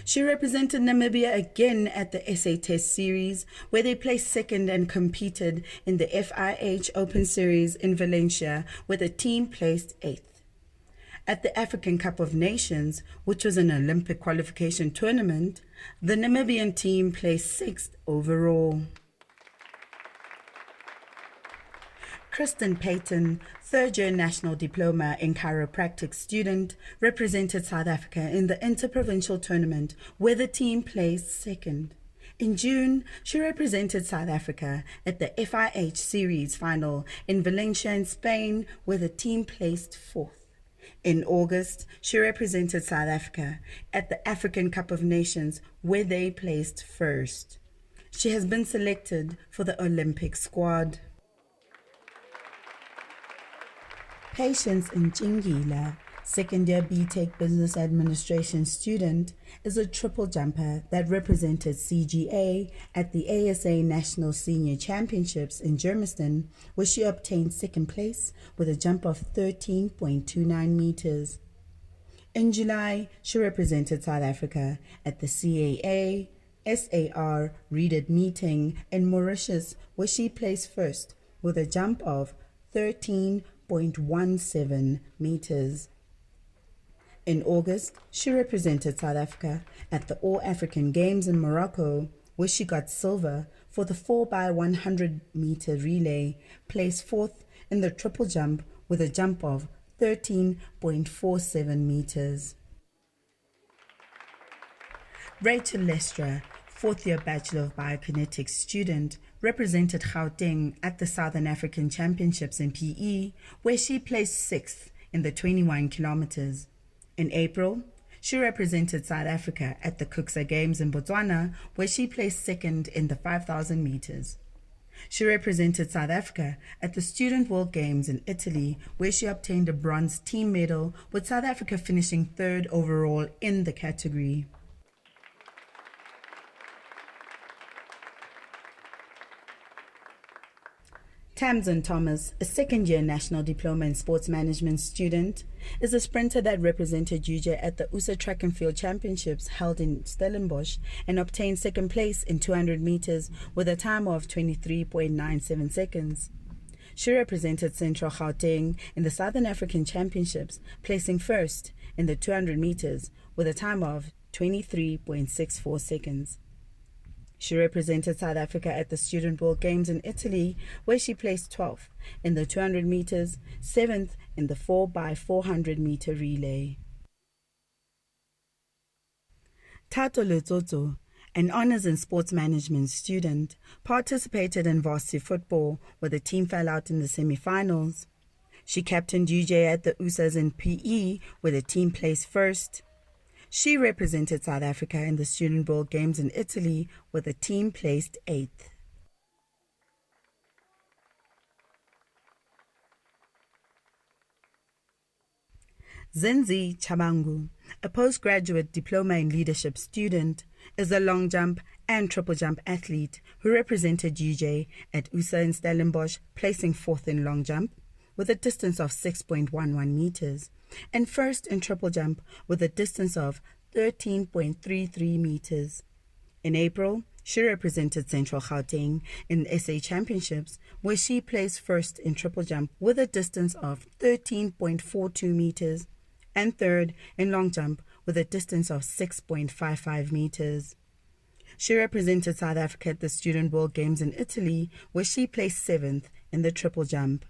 She represented Namibia again at the SA Test Series, where they placed second and competed in the FIH Open Series in Valencia, where the team placed 8th. At the African Cup of Nations, which was an Olympic qualification tournament, the Namibian team placed 6th overall. Kristen Payton, third-year National Diploma in Chiropractic student, represented South Africa in the Interprovincial Tournament where the team placed second. In June, she represented South Africa at the FIH Series final in Valencia in Spain where the team placed fourth. In August, she represented South Africa at the African Cup of Nations where they placed first. She has been selected for the Olympic squad. Patience Njingila, second-year BTech Business Administration student, is a triple jumper that represented CGA at the ASA National Senior Championships in Germiston, where she obtained second place with a jump of 13.29 meters. In July, she represented South Africa at the CAA SAR Reeded meeting in Mauritius, where she placed first with a jump of 13.17 meters. In August, she represented South Africa at the All African Games in Morocco, where she got silver for the 4x100 meter relay, placed fourth in the triple jump with a jump of 13.47 meters. Rachel Lestra, fourth-year Bachelor of Biokinetics student, represented Gauteng at the Southern African Championships in PE, where she placed sixth in the 21 kilometers. In April, she represented South Africa at the Kuksa Games in Botswana, where she placed second in the 5,000 meters. She represented South Africa at the Student World Games in Italy, where she obtained a bronze team medal, with South Africa finishing third overall in the category. Tamsin Thomas, a second-year National Diploma in Sports Management student, is a sprinter that represented UJ at the USA Track and Field Championships held in Stellenbosch and obtained second place in 200 meters with a time of 23.97 seconds. She represented Central Gauteng in the Southern African Championships, placing first in the 200 meters with a time of 23.64 seconds. She represented South Africa at the Student World Games in Italy, where she placed 12th in the 200 meters, 7th in the 4x400 meter relay. Tato Letsotso, an honors in sports management student, participated in varsity football where the team fell out in the semi-finals. She captained UJ at the USAs in PE, where the team placed first. She represented South Africa in the Student World Games in Italy, where the team placed 8th. Zinzi Chabangu, a postgraduate diploma in leadership student, is a long jump and triple jump athlete who represented UJ at USA in Stellenbosch, placing fourth in long jump with a distance of 6.11 meters, and first in triple jump with a distance of 13.33 meters. In April, she represented Central Gauteng in SA Championships, where she placed first in triple jump with a distance of 13.42 meters, and third in long jump with a distance of 6.55 meters. She represented South Africa at the Student World Games in Italy, where she placed 7th in the triple jump.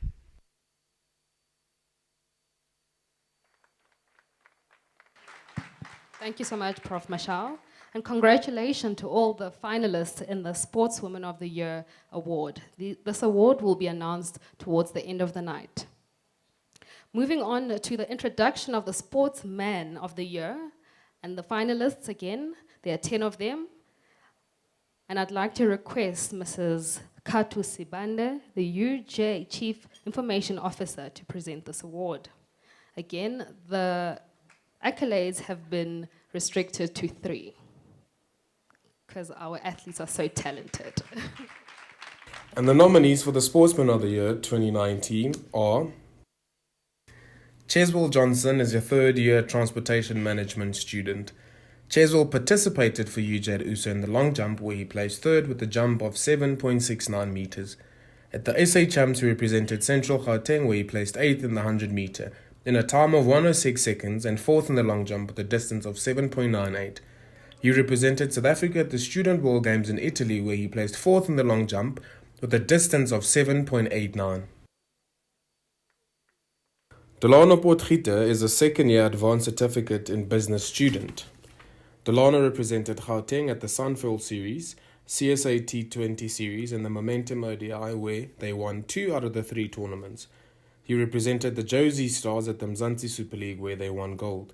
Thank you so much, Prof. Mashal. And congratulations to all the finalists in the Sportswoman of the Year award. This award will be announced towards the end of the night. Moving on to the introduction of the Sportsman of the Year. And the finalists, again, there are 10 of them. And I'd like to request Mrs. Katu Sibande, the UJ Chief Information Officer, to present this award. Again, the accolades have been restricted to 3 because our athletes are so talented. And the nominees for the Sportsman of the Year 2019 are Cheswell Johnson is a third-year transportation management student. Cheswell participated for UJ at USA in the long jump, where he placed third with a jump of 7.69 meters. At the SA Champs, he represented Central Gauteng, where he placed 8th in the 100 meter, in a time of 106 seconds, and 4th in the long jump with a distance of 7.98. He represented South Africa at the Student World Games in Italy, where he placed 4th in the long jump with a distance of 7.89. Delano Potgieter is a second-year advanced certificate in business student. Delano represented Gauteng at the Sunfurl Series, CSA T20 Series, and the Momentum ODI, where they won 2 out of the 3 tournaments. He represented the Josie Stars at the Mzansi Super League, where they won gold.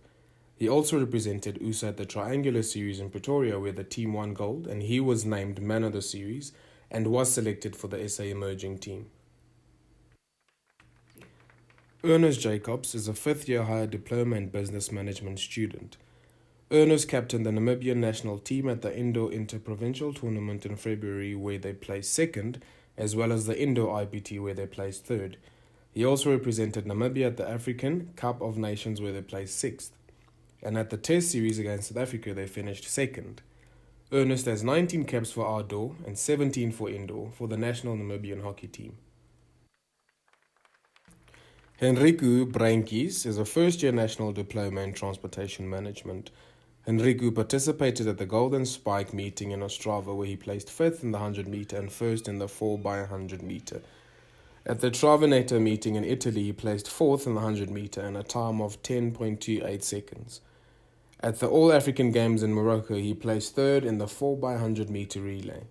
He also represented USA at the Triangular Series in Pretoria, where the team won gold, and he was named man of the series and was selected for the SA Emerging team. Ernest Jacobs is a 5th-year higher diploma in business management student. Ernest captained the Namibian national team at the Indo Interprovincial Tournament in February, where they placed 2nd, as well as the Indo IPT, where they placed 3rd. He also represented Namibia at the African Cup of Nations, where they placed 6th. And at the Test Series against South Africa, they finished 2nd. Ernest has 19 caps for outdoor and 17 for indoor for the national Namibian hockey team. Henriku Breinkies is a first-year national diploma in transportation management. Henriku participated at the Golden Spike meeting in Ostrava, where he placed 5th in the 100 meter and 1st in the 4x100 meter. At the Travaneto meeting in Italy, he placed 4th in the 100 meter and a time of 10.28 seconds. At the All-African Games in Morocco, he placed 3rd in the 4x100 meter relay.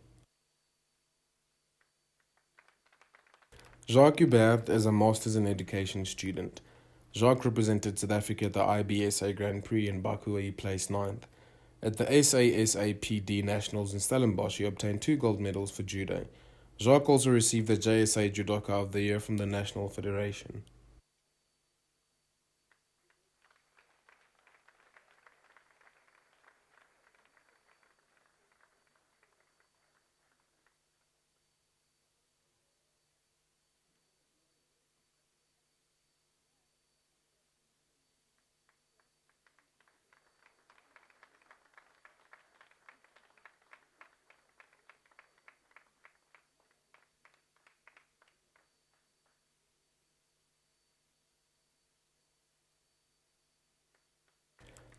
Jacques Hubert is a Masters in Education student. Jacques represented South Africa at the IBSA Grand Prix in Baku, where he placed 9th. At the SASAPD Nationals in Stellenbosch, he obtained 2 gold medals for judo. Jacques also received the JSA Judoka of the Year from the National Federation.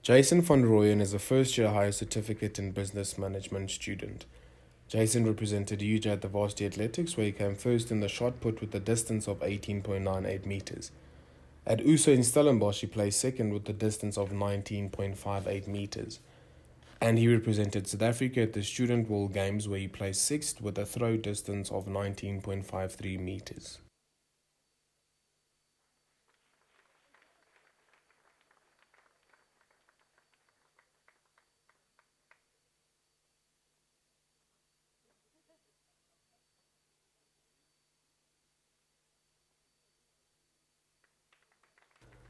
Jason van Rooyen is a first-year higher certificate in business management student. Jason represented UJ at the varsity athletics, where he came 1st in the shot put with a distance of 18.98 meters. At USA in Stellenbosch, he placed 2nd with a distance of 19.58 meters. And he represented South Africa at the Student World Games, where he placed 6th with a throw distance of 19.53 meters.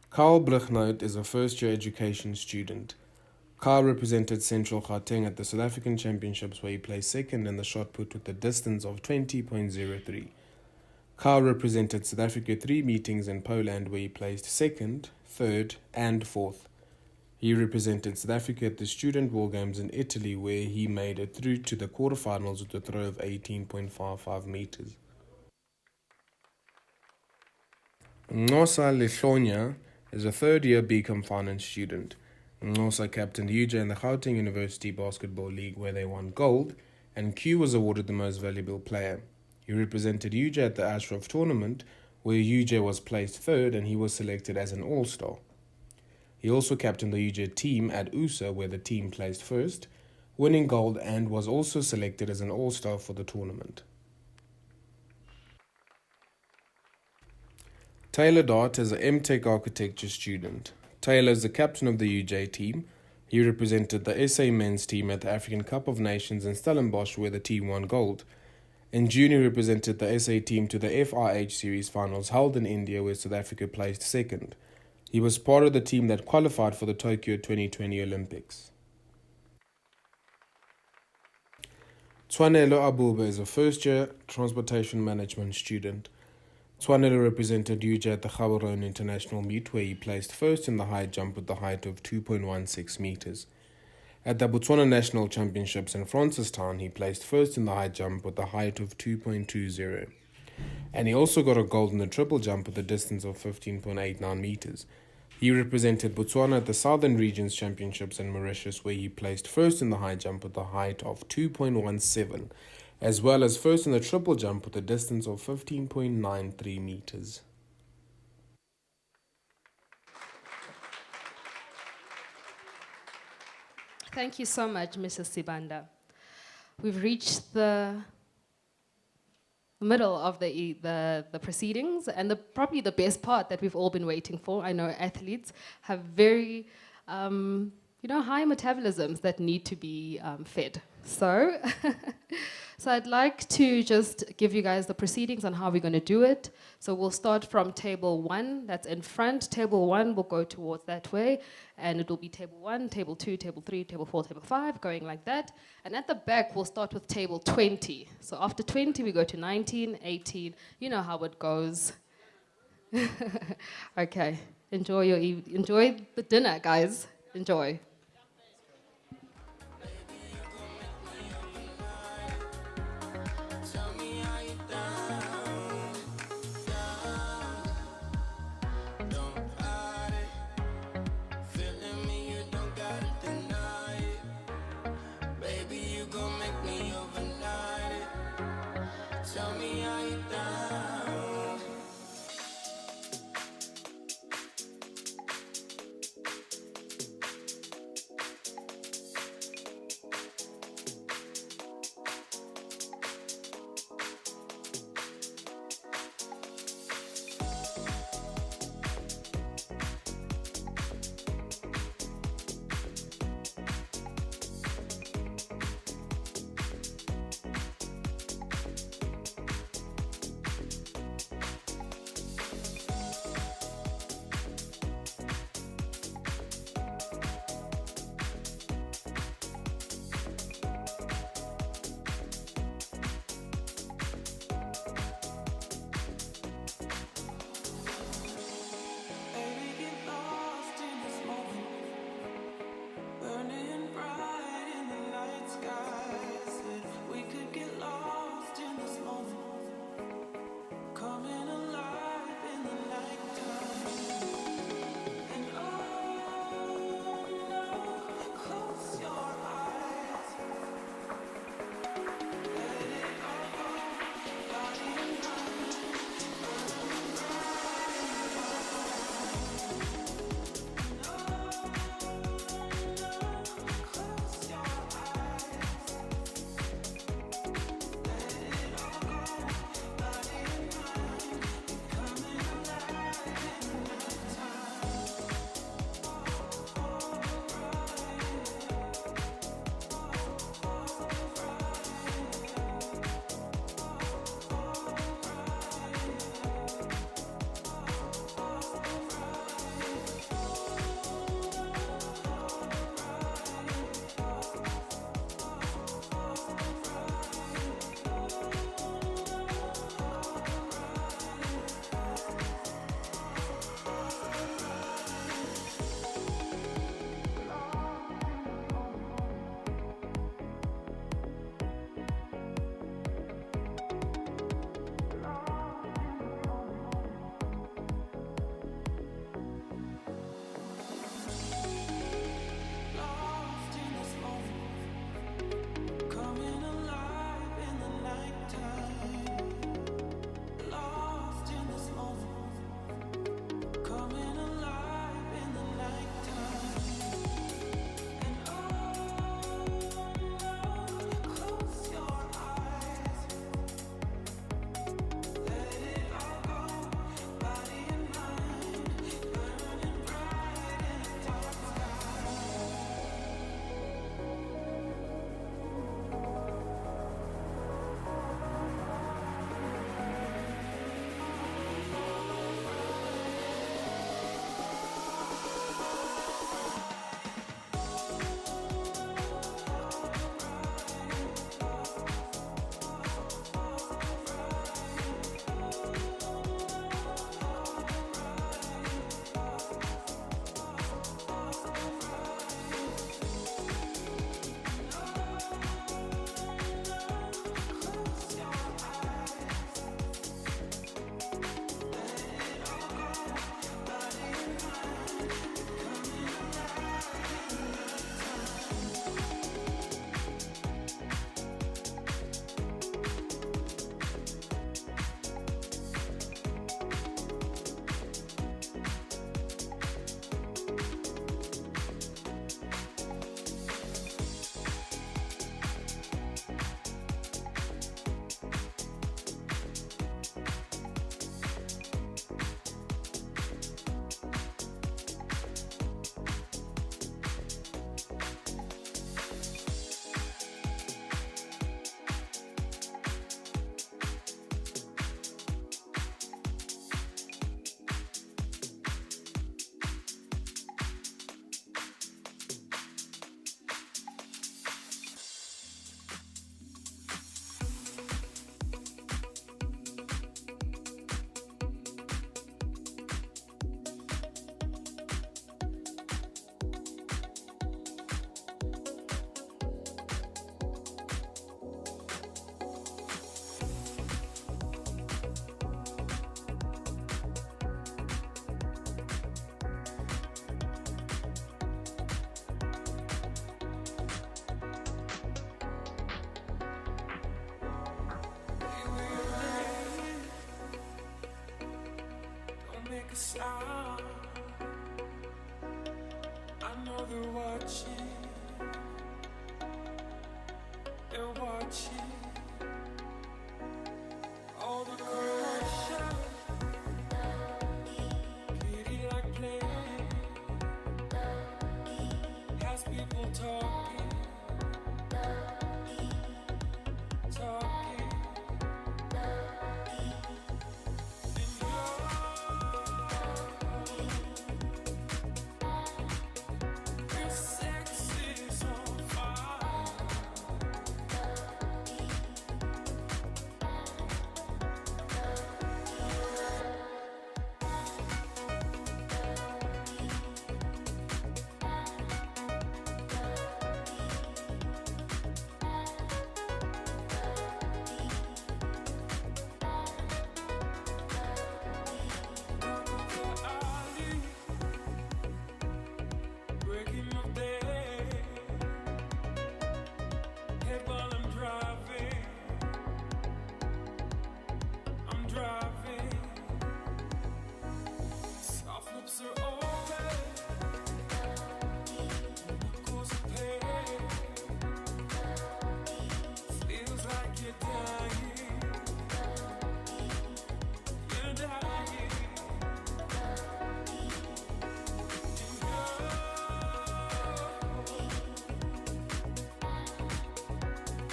Carl Brugnout is a first-year education student. Carl represented Central Gauteng at the South African Championships, where he placed 2nd in the shot put with a distance of 20.03. Carl represented South Africa 3 meetings in Poland, where he placed 2nd, 3rd, and 4th. He represented South Africa at the Student World Games in Italy, where he made it through to the quarterfinals with a throw of 18.55 meters. Ngosa Lehlonya is a 3rd-year BCom Finance student. Ngosa captained UJ in the Gauteng University Basketball League, where they won gold, and Q was awarded the most valuable player. He represented UJ at the Ashraf tournament, where UJ was placed 3rd and he was selected as an all-star. He also captained the UJ team at USA, where the team placed 1st, winning gold, and was also selected as an all-star for the tournament. Taylor Dart is an MTech architecture student. Taylor is the captain of the UJ team. He represented the SA men's team at the African Cup of Nations in Stellenbosch, where the team won gold. In June, he represented the SA team to the FIH Series finals held in India, where South Africa placed 2nd. He was part of the team that qualified for the Tokyo 2020 Olympics. Tshwanelo Abuba is a first-year transportation management student. Tshwanelo represented UJ at the Gaborone International Meet, where he placed 1st in the high jump with a height of 2.16 meters. At the Botswana National Championships in Francistown, he placed 1st in the high jump with a height of 2.20. And he also got a gold in the triple jump with a distance of 15.89 meters. He represented Botswana at the Southern Regions Championships in Mauritius, where he placed 1st in the high jump with a height of 2.17, as well as 1st in the triple jump with a distance of 15.93 meters. Thank you so much, Mrs. Sibanda. We've reached the middle of the proceedings, and probably the best part that we've all been waiting for. I know athletes have very, high metabolisms that need to be fed. So, so I'd like to just give you guys the proceedings on how we're going to do it. So we'll start from table 1, that's in front. Table 1 will go towards that way, and it will be table 1, table 2, table 3, table 4, table 5, going like that. And at the back, we'll start with table 20. So after 20, we go to 19, 18. You know how it goes. Okay, enjoy the dinner, guys. Enjoy. a sound. I know they're watching. They're watching. All the pressure, pity like play, has people talking, talking. And your sex is on fire. Breaking my day, head while I'm driving. I'm driving. Soft lips are open, knuckles are pain. Feels like you're dying. You're dying.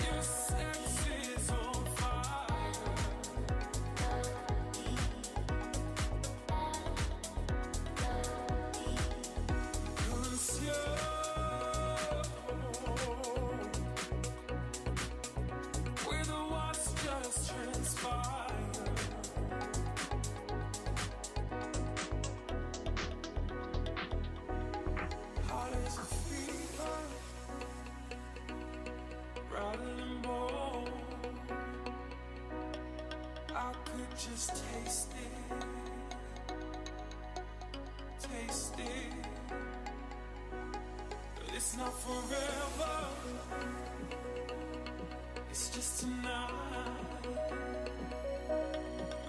Your sex is on fire. 'Cause we're the ones just transpire. Hot as a fever, rattling bone. I could just taste it, taste it. But it's not forever, it's just tonight.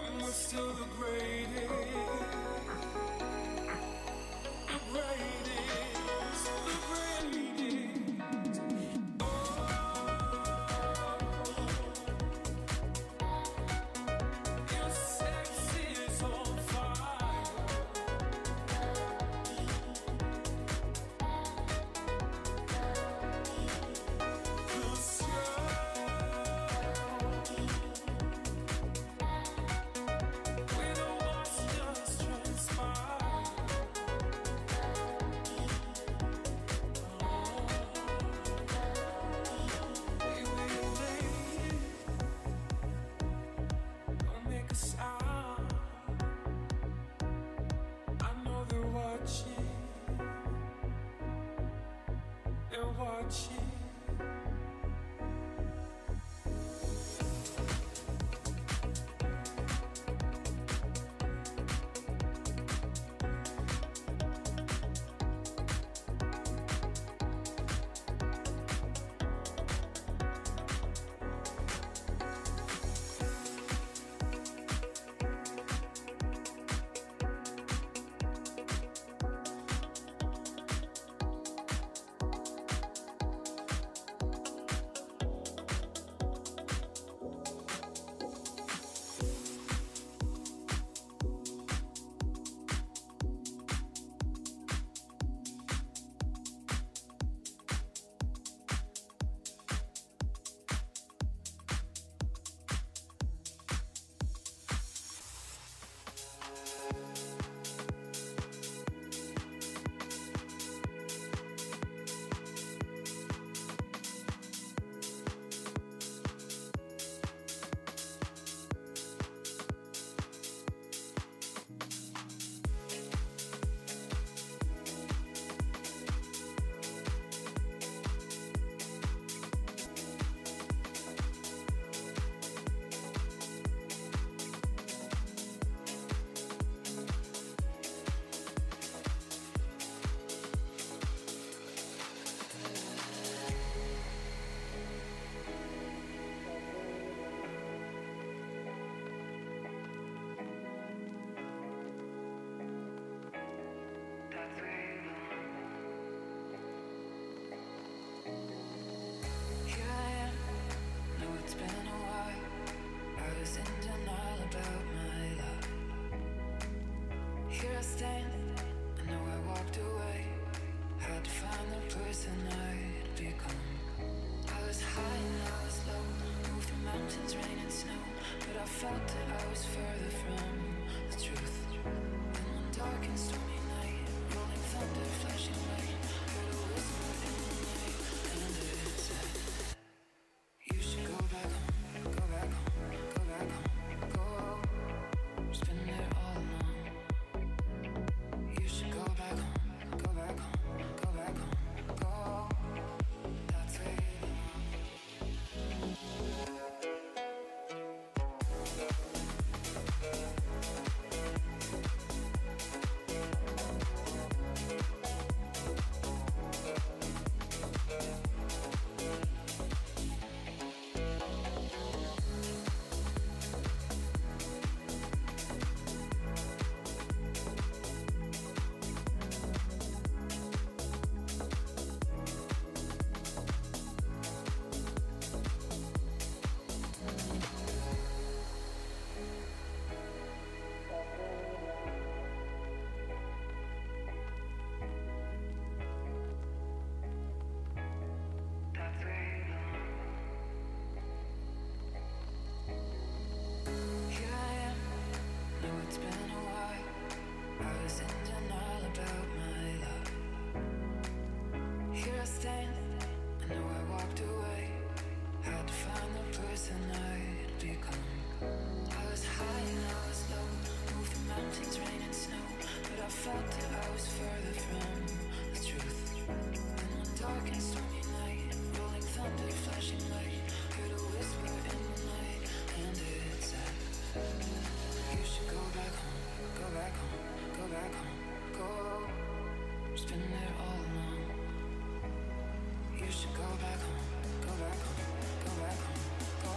And we're still the greatest, the greatest, the greatest. Your sex is on fire. 'Cause we're the ones just transpire. Hey, wait, wait. Don't make a sound. I know they're watching. They're watching. felt that I was further from the truth. In one dark and stormy night, rolling thunder, flashing light, heard a whisper in the night, and it said, you should go back home, go back home, go back home, go. Just been there all along. You should go back home, go back home, go back home, go. That's where you belong. That's where you belong. Here I am, know it's been a while. I was in denial about my love. Here I stand, I know I walked away. Had to find the person I'd become. I was high and I was low, moved through mountains, rain and snow, but I felt that I was further from the truth. In one dark and stormy night, rolling thunder, flashing light, heard a whisper in the night, and it said, you should go back home, go back home, go back home, go. Just been there all along. You should go back home, go back home, go back home, go.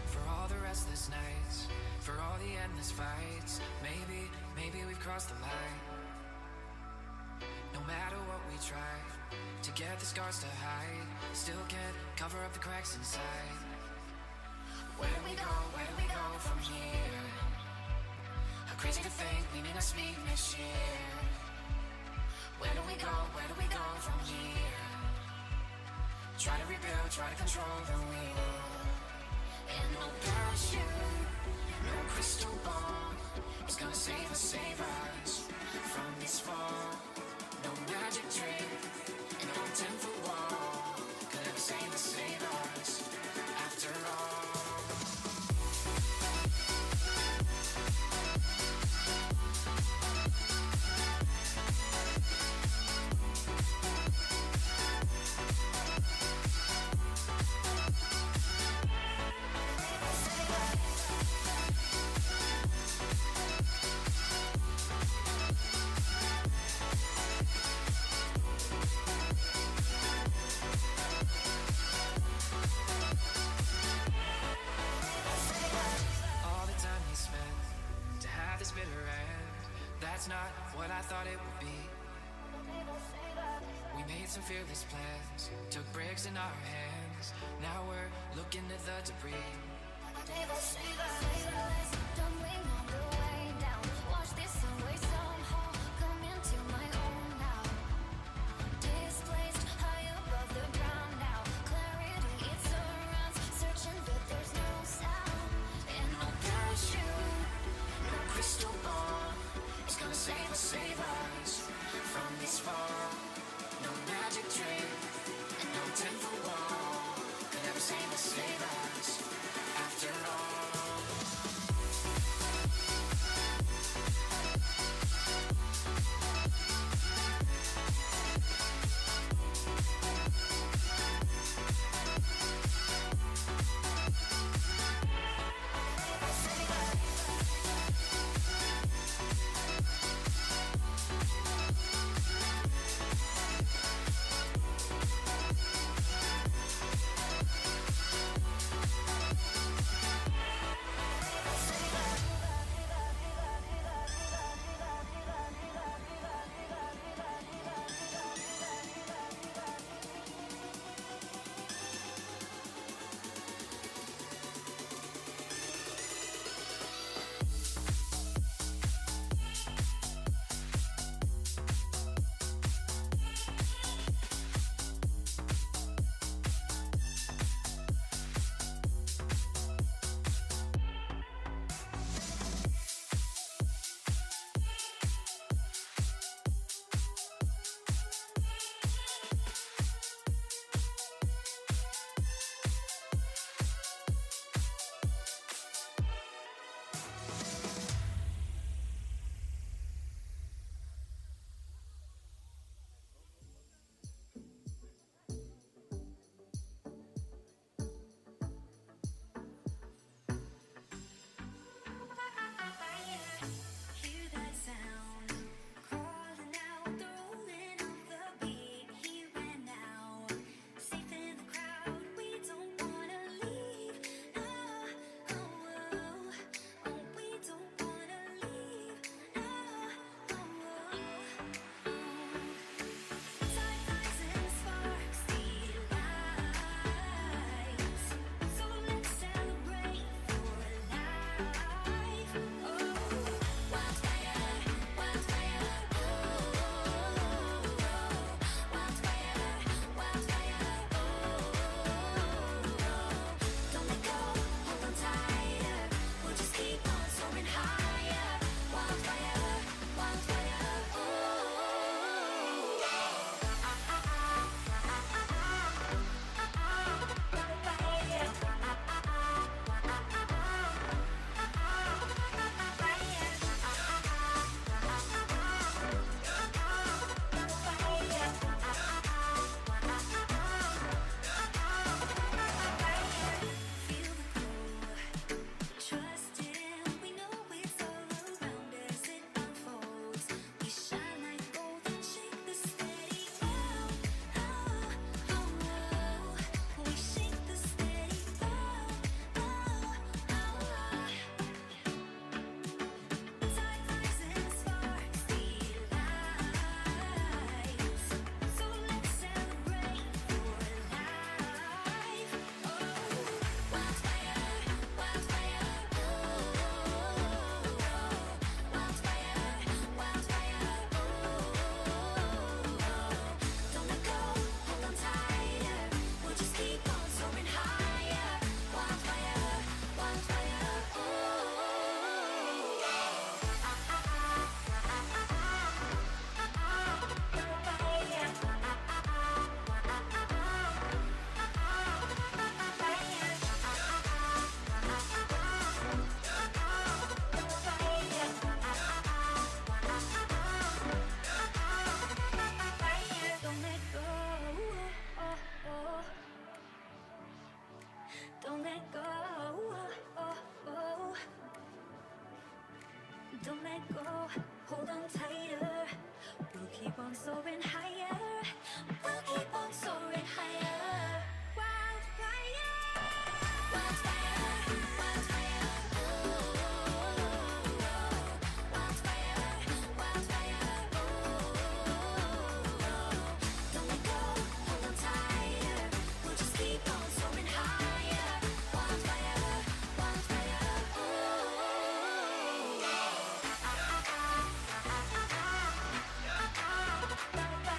For all the restless nights, for all the endless fights, maybe we've crossed the line. No matter what we try to get the scars to hide, still can't cover up the cracks inside. Where do we go from here? How crazy to think we may not speak next year. Where do we go from here? Try to rebuild, try to control the wheel. And no parachute, no crystal ball is gonna save us from this fall. No magic trick, no 10-foot wall could ever save us after all. That's not what I thought it would be. We made some fearless plans, took breaks in our hands. Now we're looking at the debris. Tumbling on the way down. Watch this and wait. save us from this fall. No magic trick and no 10-foot wall could ever save us after all. Hear that sound, crawling out, the rolling of the beat. Here and now, safe in the crowd. We don't wanna leave. No, oh, we don't wanna leave. No, fireflies and sparks, the lights. So let's celebrate for life. Wildfire, wildfire, wildfire, wildfire, don't let go, hold on tighter. We'll just keep on soaring higher. Wildfire, wildfire, feel the glow. Trust Him, we know it's all around us. It unfolds. We shine like gold and shake the steady glow. We shake the steady glow. Fireflies and sparks, the lights. So let's celebrate for life. Wildfire, wildfire, wildfire, wildfire, don't let go, hold on tighter. We'll just keep on soaring higher. Wildfire, wildfire, don't let go. Don't let go. Don't let go. Hold on tighter. We'll keep on soaring higher. We'll keep on soaring higher. Wildfire. Wildfire. Wildfire. Wildfire. Wildfire. Don't let go. Hold on tighter. We'll just keep on soaring higher. Wildfire. Wildfire. Wildfire.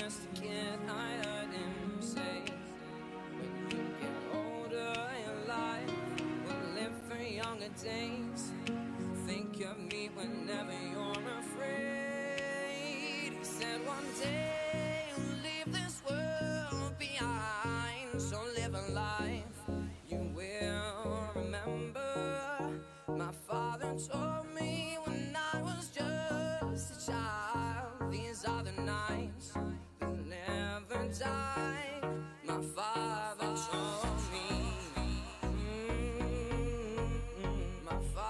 just a kid, I heard him say, when you get older, your life will live for younger days. Think of me whenever you're afraid. He said one day you'll leave this world behind, so live a life you will remember. My father told me when I was just a child, these are the nights that never die. My father told me, my father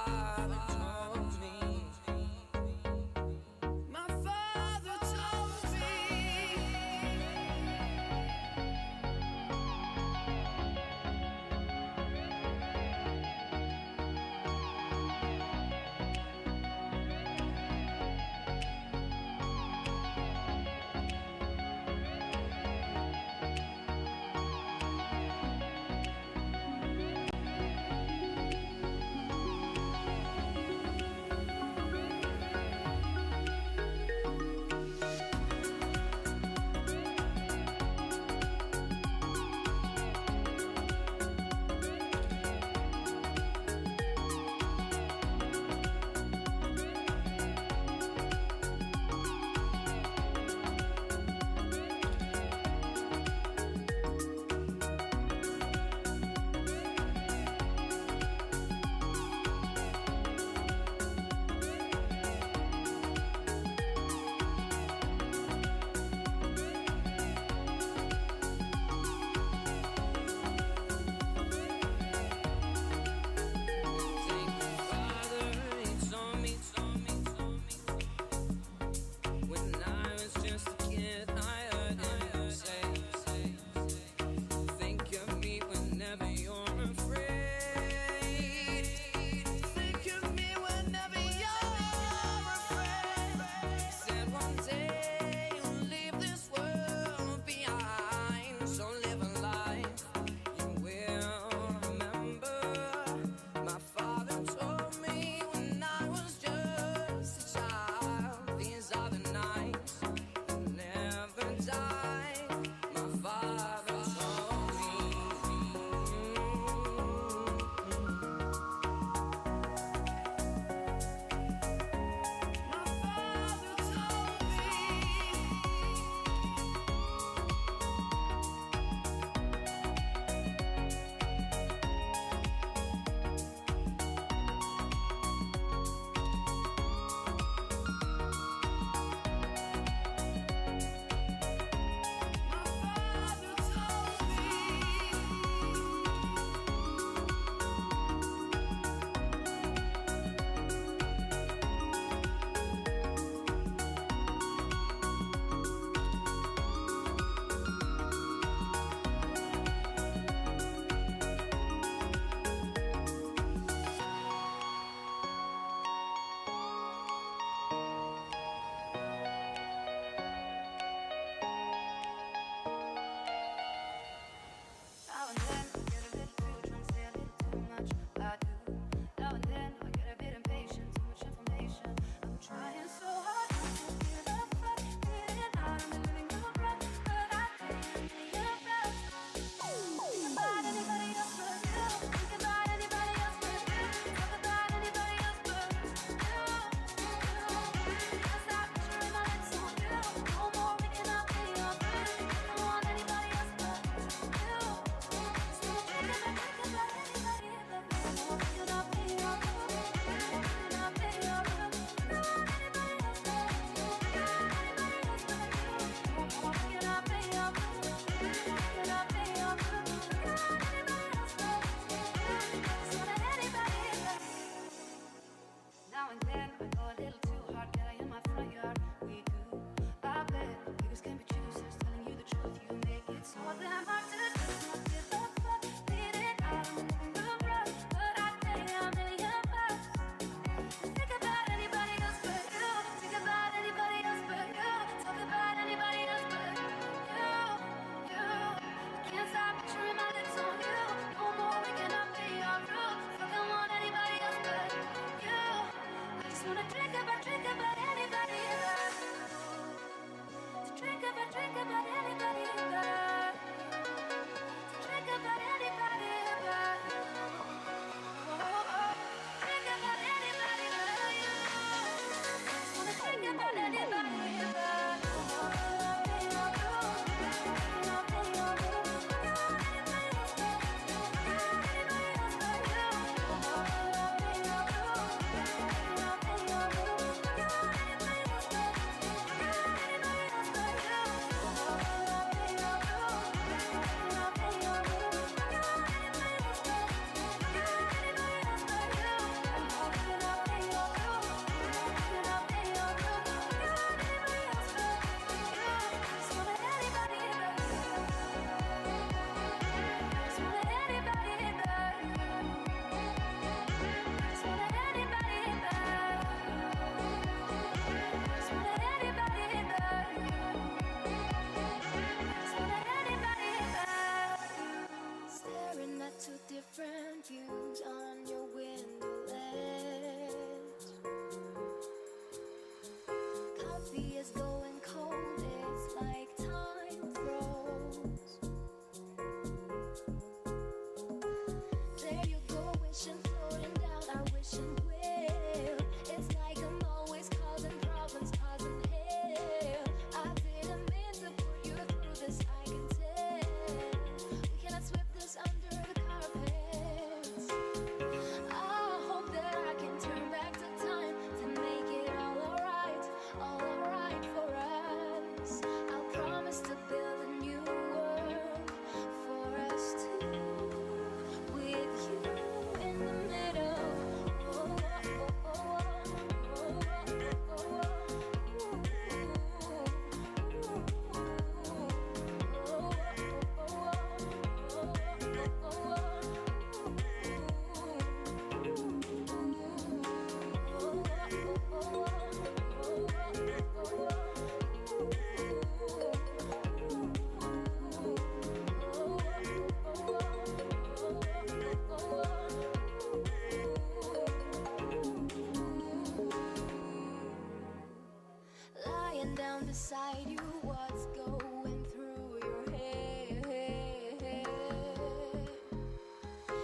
beside you, what's going through your head?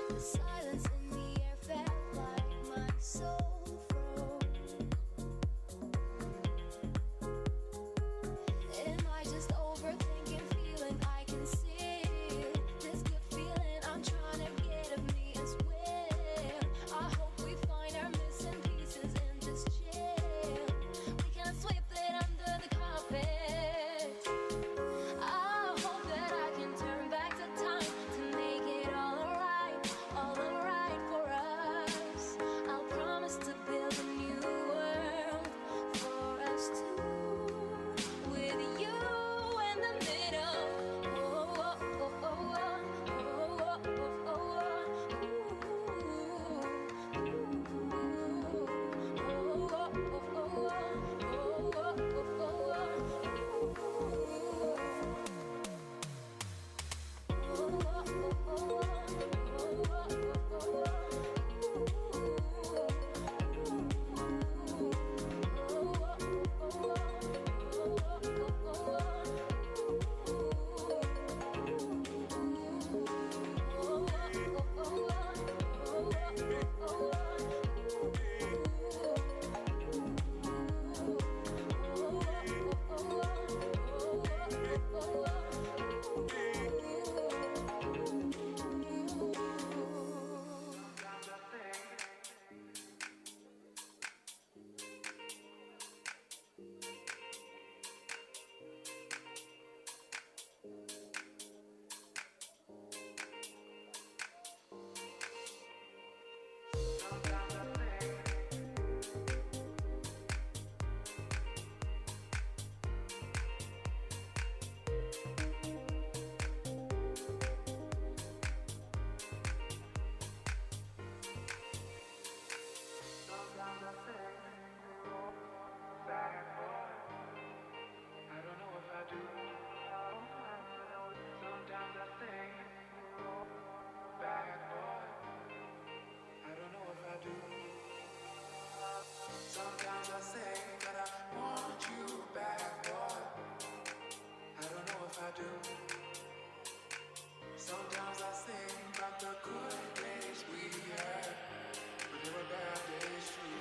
The silence in the air felt like my soul froze. Am I just overthinking, feeling I can see this good feeling I'm trying to get of me as well? I hope we find our missing pieces and just chill. We can sweep it under the carpet. I hope that I can turn back the time to make it all alright for us. I'll promise to build a new world for us two, with you in the middle. Oh, oh, oh, oh, oh, oh, oh, Sometimes I say that I want you back, boy. I don't know if I do. Sometimes I think about the good days we had, but there were bad days too.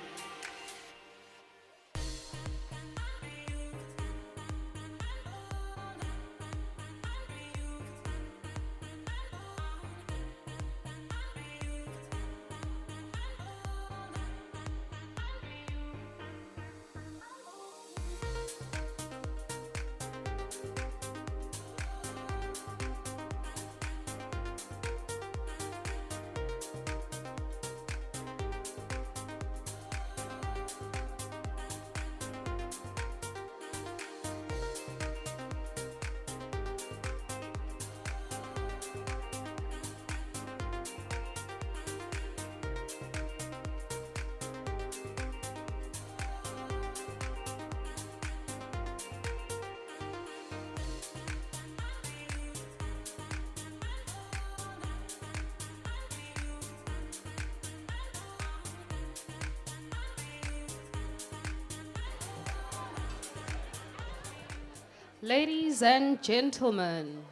Ladies and gentlemen,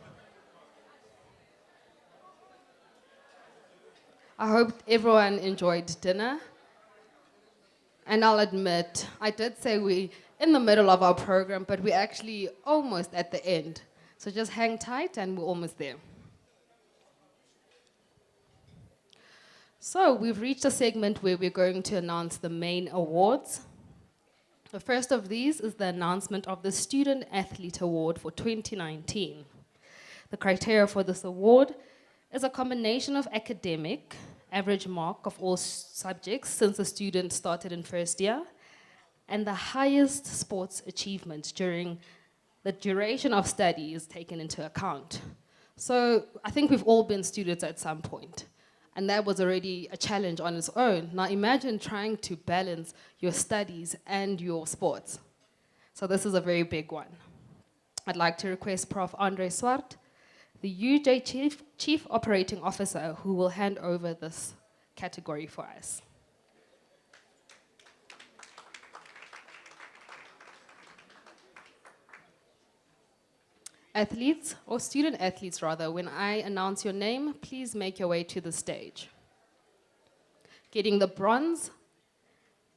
I hope everyone enjoyed dinner. And I'll admit, I did say we in the middle of our program, but we're actually almost at the end. So just hang tight and we're almost there. So we've reached a segment where we're going to announce the main awards. The first of these is the announcement of the Student Athlete Award for 2019. The criteria for this award is a combination of academic, average mark of all subjects since the student started in first year, and the highest sports achievement during the duration of study is taken into account. So I think we've all been students at some point. And that was already a challenge on its own. Now imagine trying to balance your studies and your sports. So this is a very big one. I'd like to request Prof. Andre Swart, the UJ Chief Operating Officer, who will hand over this category for us. athletes, or student athletes rather, when I announce your name, please make your way to the stage. Getting the bronze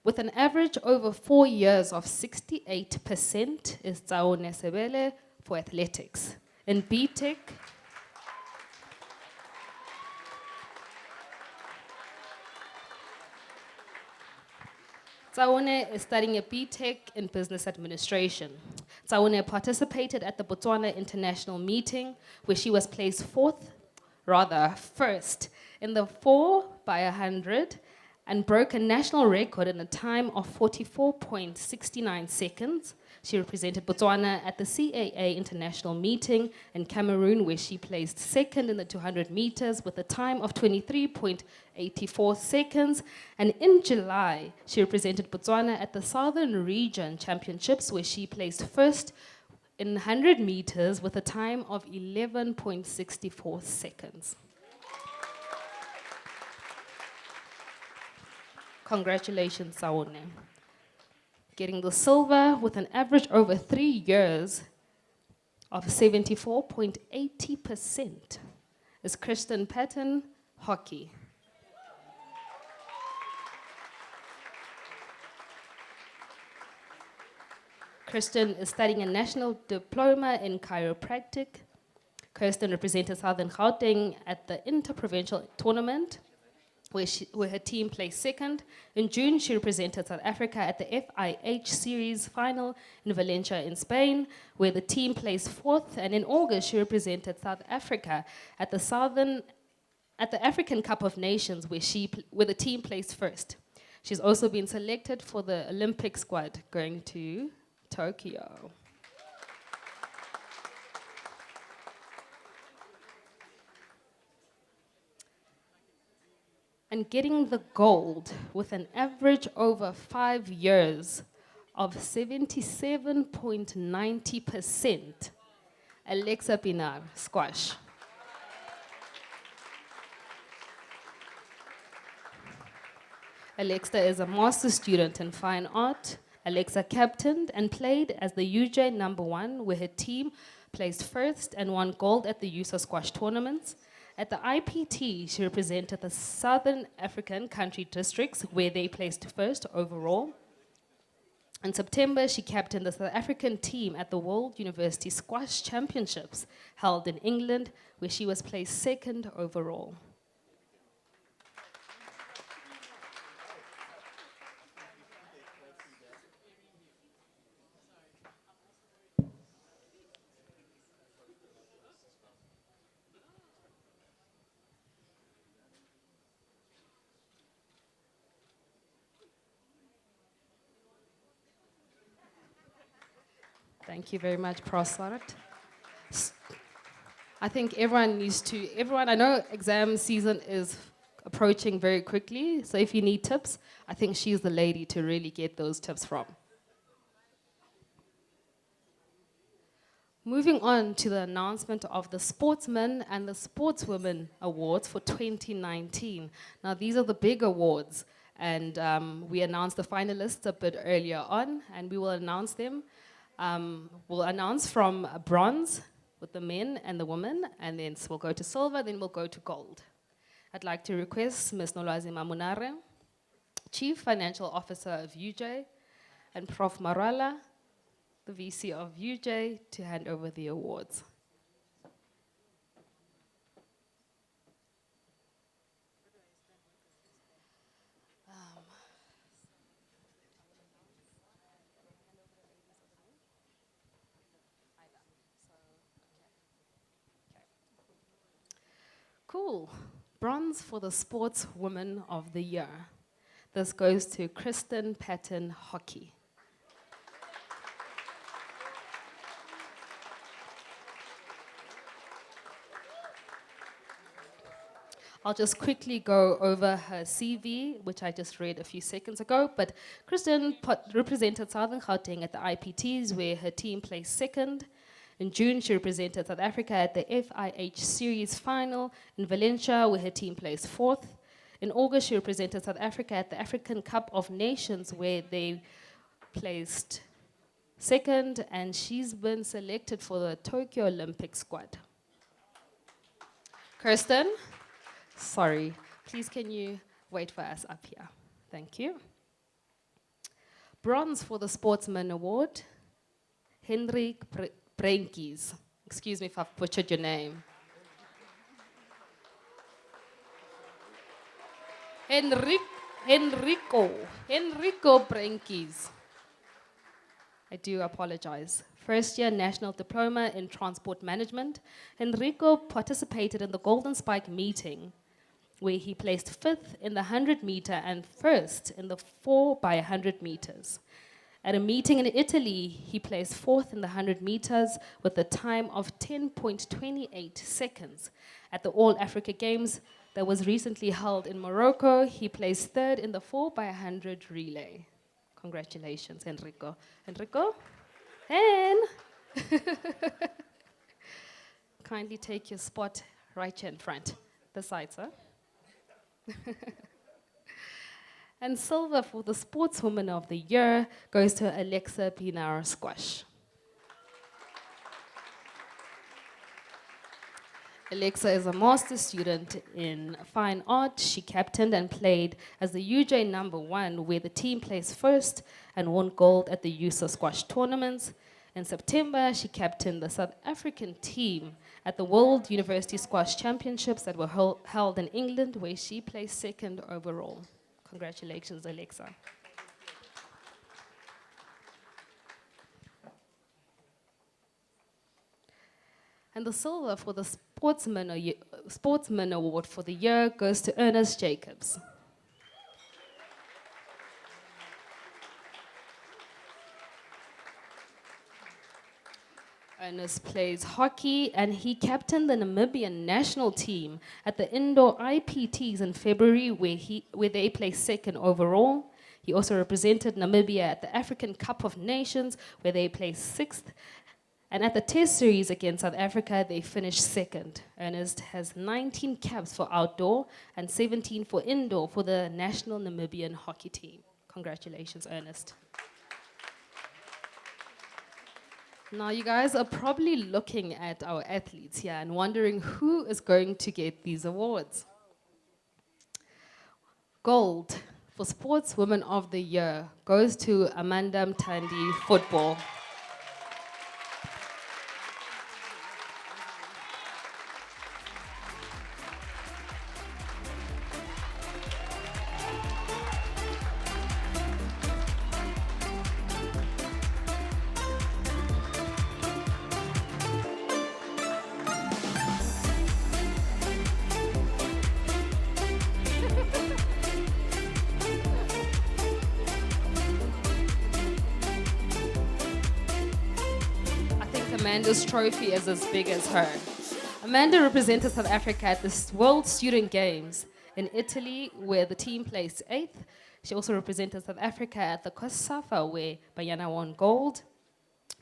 with an average over 4 years of 68% is Tsaone Sebele for athletics. In BTEC, Tsaone is studying a BTEC in business administration. Tsaone participated at the Botswana International Meeting, where she was placed first in the 4 by 100 and broke a national record in a time of 44.69 seconds. She represented Botswana at the CAA International Meeting in Cameroon, where she placed second in the 200 meters with a time of 23.84 seconds. And in July, she represented Botswana at the Southern Region Championships, where she placed first in 100 meters with a time of 11.64 seconds. Congratulations, Saone. Getting the silver with an average over 3 years of 74.80% is Kristen Patton, hockey. Kristen is studying a national diploma in chiropractic. Kirsten represented Southern Gauteng at the Interprovincial Tournament, where her team placed second. In June, she represented South Africa at the FIH Series final in Valencia in Spain, where the team placed fourth. And in August, she represented South Africa at the African Cup of Nations, where the team placed first. She's also been selected for the Olympic squad going to Tokyo. And getting the gold with an average over 5 years of 77.90%, Alexa Pinar, squash. Alexa is a master's student in fine art. Alexa captained and played as the UJ #1, where her team placed first and won gold at the USA squash tournaments. At the IPT, she represented the Southern African country districts, where they placed first overall. In September, she captained the South African team at the World University Squash Championships, held in England, where she was placed second overall. Thank you very much, Prosart. I think I know exam season is approaching very quickly, so if you need tips, I think she's the lady to really get those tips from. Moving on to the announcement of the Sportsmen and the Sportswomen Awards for 2019. Now, these are the big awards, and we announced the finalists a bit earlier on, and we will announce them. We'll announce from bronze with the men and the women, and then we'll go to silver, then we'll go to gold. I'd like to request Ms. Nolwazi Mamunare, Chief Financial Officer of UJ, and Prof. Marala, the VC of UJ, to hand over the awards. Cool. Bronze for the Sportswoman of the Year. This goes to Kristen Patton, hockey. I'll just quickly go over her CV, which I just read a few seconds ago. But Kristen represented Southern Gauteng at the IPTs, where her team placed second. In June, she represented South Africa at the FIH Series final in Valencia, where her team placed fourth. In August, she represented South Africa at the African Cup of Nations, where they placed second, and she's been selected for the Tokyo Olympic squad. Kirsten, sorry, please can you wait for us up here? Thank you. Bronze for the Sportsman Award, Henrik Brenkes. Excuse me if I've butchered your name. Enrico Brenkes. I do apologize. First year National Diploma in Transport Management. Enrico participated in the Golden Spike meeting, where he placed fifth in the 100 meter and first in the 4 by 100 meters. At a meeting in Italy, he placed fourth in the 100 meters with a time of 10.28 seconds. At the All Africa Games that was recently held in Morocco, he placed third in the 4 by 100 relay. Congratulations, Enrico. Enrico? Hen! Kindly take your spot right here in front. The side, sir. And silver for the Sportswoman of the Year goes to Alexa Pinar Squash. Alexa is a master's student in fine art. She captained and played as the UJ #1, where the team placed first and won gold at the USA Squash tournaments. In September, she captained the South African team at the World University Squash Championships that were held in England, where she placed second overall. Congratulations, Alexa. And the silver for the Sportsman Award for the year goes to Ernest Jacobs. Ernest plays hockey, and he captained the Namibian national team at the indoor IPTs in February, where they placed second overall. He also represented Namibia at the African Cup of Nations, where they placed sixth. And at the Test Series against South Africa, they finished second. Ernest has 19 caps for outdoor and 17 for indoor for the national Namibian hockey team. Congratulations, Ernest. Now, you guys are probably looking at our athletes here and wondering who is going to get these awards. Gold for Sportswoman of the Year goes to Amanda Mtandi, football. Amanda's trophy is as big as her. Amanda represented South Africa at the World Student Games in Italy, where the team placed 8th. She also represented South Africa at the COSAFA, where Banyana won gold.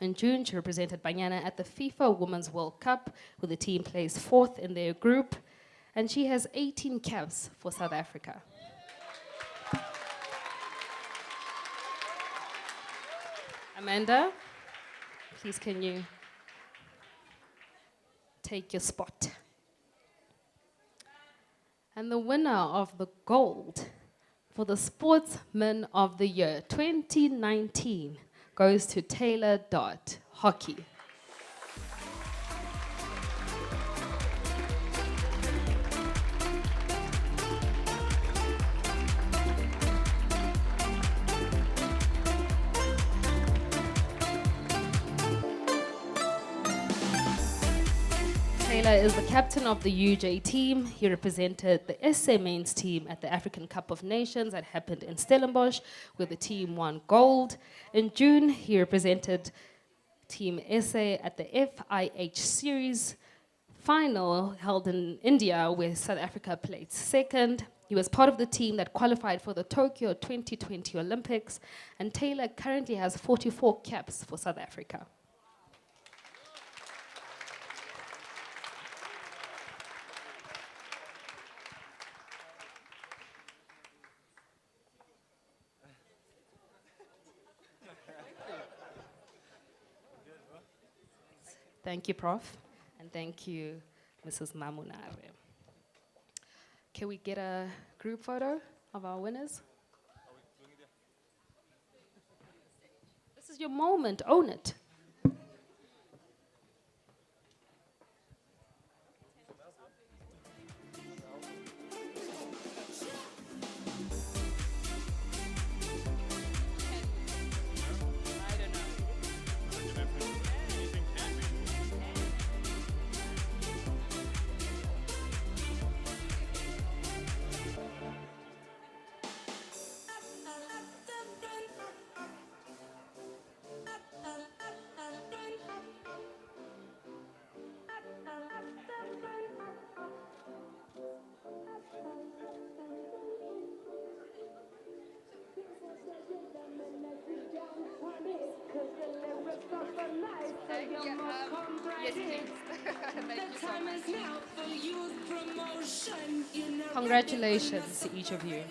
In June, she represented Banyana at the FIFA Women's World Cup, where the team placed 4th in their group. And she has 18 caps for South Africa. Amanda, please can you take your spot. And the winner of the gold for the Sportsman of the Year 2019 goes to Taylor Dart, hockey. Taylor is the captain of the UJ team. He represented the SA men's team at the African Cup of Nations that happened in Stellenbosch, where the team won gold. In June, he represented Team SA at the FIH Series final held in India, where South Africa placed second. He was part of the team that qualified for the Tokyo 2020 Olympics, and Taylor currently has 44 caps for South Africa. Thank you, Prof. And thank you, Mrs. Mamunare. Can we get a group photo of our winners? This is your moment. Own it. I don't know. Yes, please. Thank you so much. Congratulations to each of you.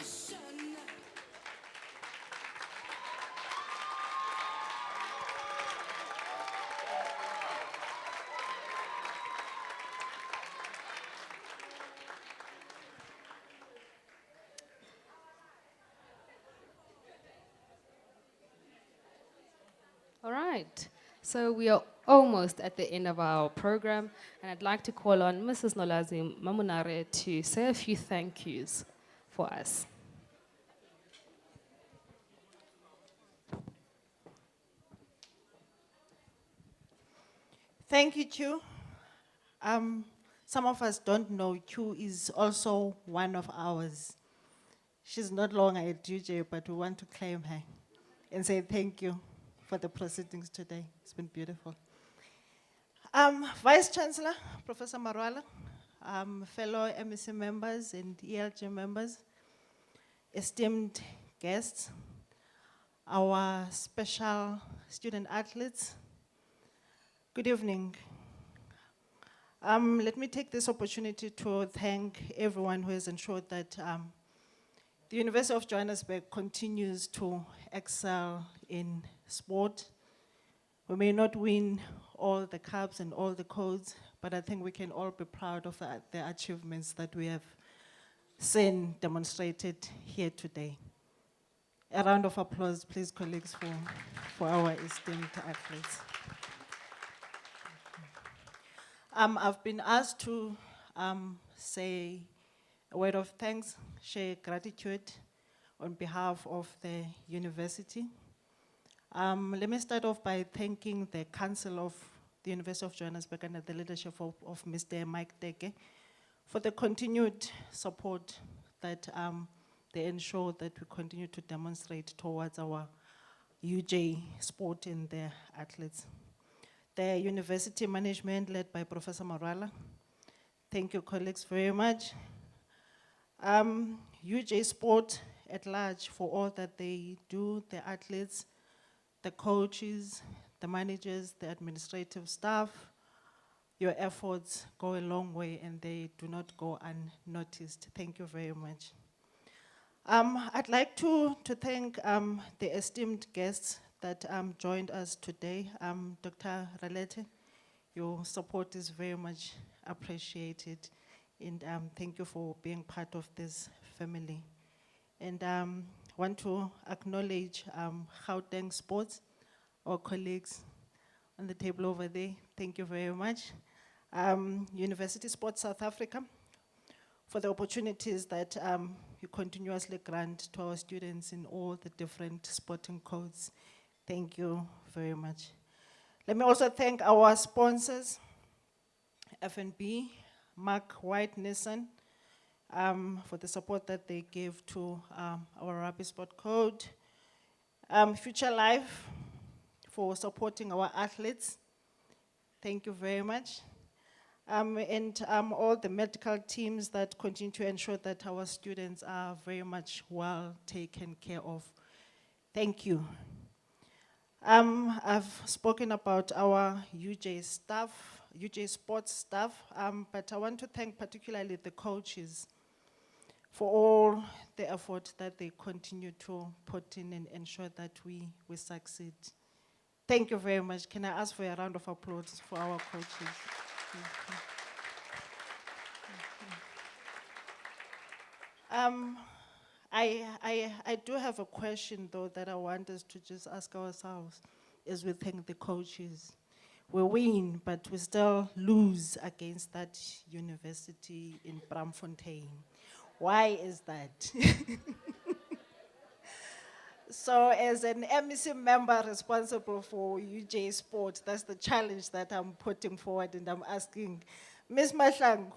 All right. So we are almost at the end of our program, and I'd like to call on Mrs. Nolazi Mamunare to say a few thank yous for us. Thank you, Chu. Some of us don't know Chu is also one of ours. She's not longer at UJ, but we want to claim her and say thank you for the proceedings today. It's been beautiful. Vice Chancellor, Professor Marwala, fellow MEC members and ELG members, esteemed guests, our special student athletes, good evening. Let me take this opportunity to thank everyone who has ensured that the University of Johannesburg continues to excel in sport. We may not win all the cups and all the codes, but I think we can all be proud of the achievements that we have seen demonstrated here today. A round of applause, please, colleagues, for our esteemed athletes. I've been asked to say a word of thanks, share gratitude on behalf of the university. Let me start off by thanking the Council of the University of Johannesburg under the leadership of Mr. Mike Teke for the continued support that they ensure that we continue to demonstrate towards our UJ sport and their athletes. The university management led by Professor Marwala, thank you colleagues very much. UJ Sport at large for all that they do, the athletes, the coaches, the managers, the administrative staff, your efforts go a long way and they do not go unnoticed. Thank you very much. I'd like to thank the esteemed guests that joined us today. Dr. Ralete, your support is very much appreciated. And thank you for being part of this family. And want to acknowledge Gauteng Sports, our colleagues on the table over there. Thank you very much. University Sports South Africa, for the opportunities that you continuously grant to our students in all the different sporting codes. Thank you very much. Let me also thank our sponsors, FNB, Mark White Nissan, for the support that they gave to our Rugby Sport Code. Future Life, for supporting our athletes. Thank you very much. And all the medical teams that continue to ensure that our students are very much well taken care of. Thank you. I've spoken about our UJ staff, UJ sports staff, but I want to thank particularly the coaches for all the effort that they continue to put in and ensure that we succeed. Thank you very much. Can I ask for a round of applause for our coaches? Thank you. I do have a question though that I want us to just ask ourselves as we thank the coaches. We win, but we still lose against that university in Bramfontein. Why is that? So as an MEC member responsible for UJ Sport, that's the challenge that I'm putting forward and I'm asking, Ms. Mahlangu,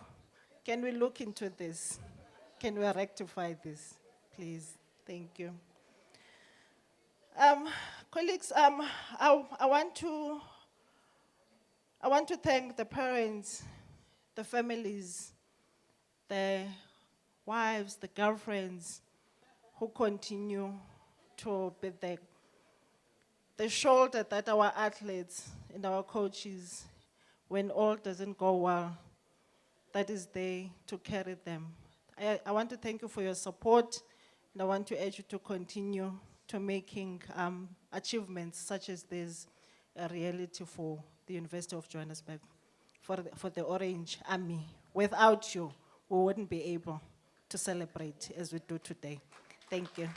can we look into this? Can we rectify this, please? Thank you. Colleagues, I want to thank the parents, the families, the wives, the girlfriends who continue to be the shoulder that our athletes and our coaches, when all doesn't go well, that is there to carry them. I want to thank you for your support, and I want to urge you to continue to making achievements such as this a reality for the University of Johannesburg, for the Orange Army. Without you, we wouldn't be able to celebrate as we do today. Thank you.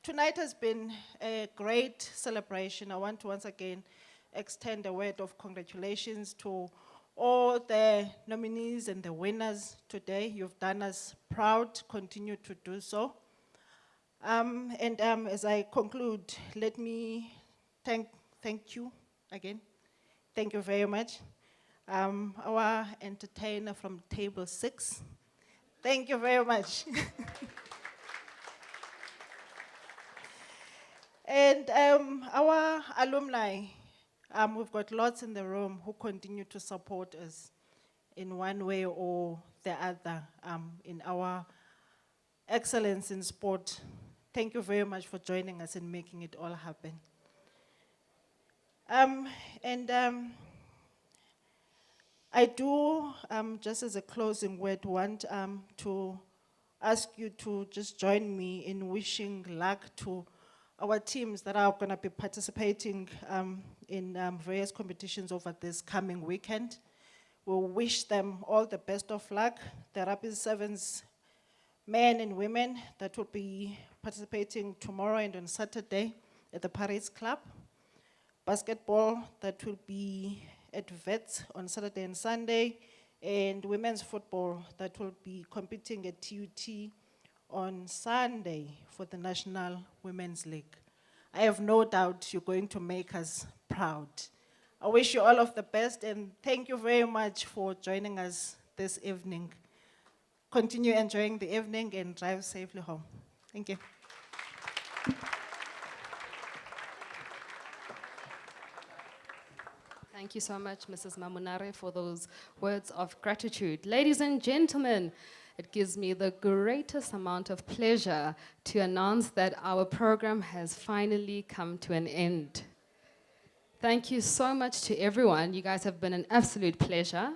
Tonight has been a great celebration. I want to once again extend a word of congratulations to all the nominees and the winners today. You've done us proud, continue to do so. As I conclude, let me thank you again. Thank you very much. Our entertainer from table 6. Thank you very much. And our alumni, we've got lots in the room who continue to support us in one way or the other in our excellence in sport. Thank you very much for joining us and making it all happen. I do, just as a closing word, want to ask you to just join me in wishing luck to our teams that are going to be participating in various competitions over this coming weekend. We'll wish them all the best of luck. The Rapid Sevens men and women that will be participating tomorrow and on Saturday at the Paris Club. Basketball that will be at Vets on Saturday and Sunday, and women's football that will be competing at TUT on Sunday for the National Women's League. I have no doubt you're going to make us proud. I wish you all of the best, and thank you very much for joining us this evening. Continue enjoying the evening and drive safely home. Thank you. Thank you so much, Mrs. Mamunare, for those words of gratitude. Ladies and gentlemen, it gives me the greatest amount of pleasure to announce that our program has finally come to an end. Thank you so much to everyone. You guys have been an absolute pleasure.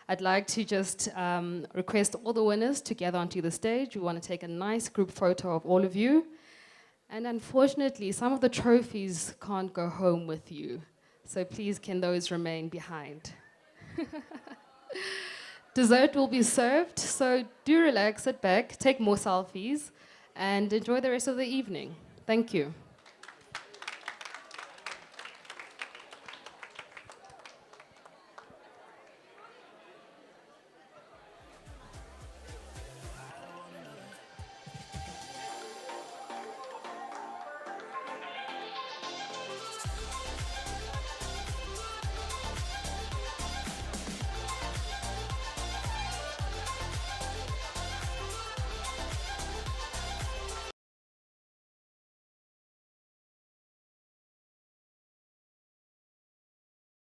I'd like to just request all the winners to gather onto the stage. We want to take a nice group photo of all of you. And unfortunately, some of the trophies can't go home with you. So please, can those remain behind? Dessert will be served, so do relax, sit back, take more selfies, and enjoy the rest of the evening. Thank you.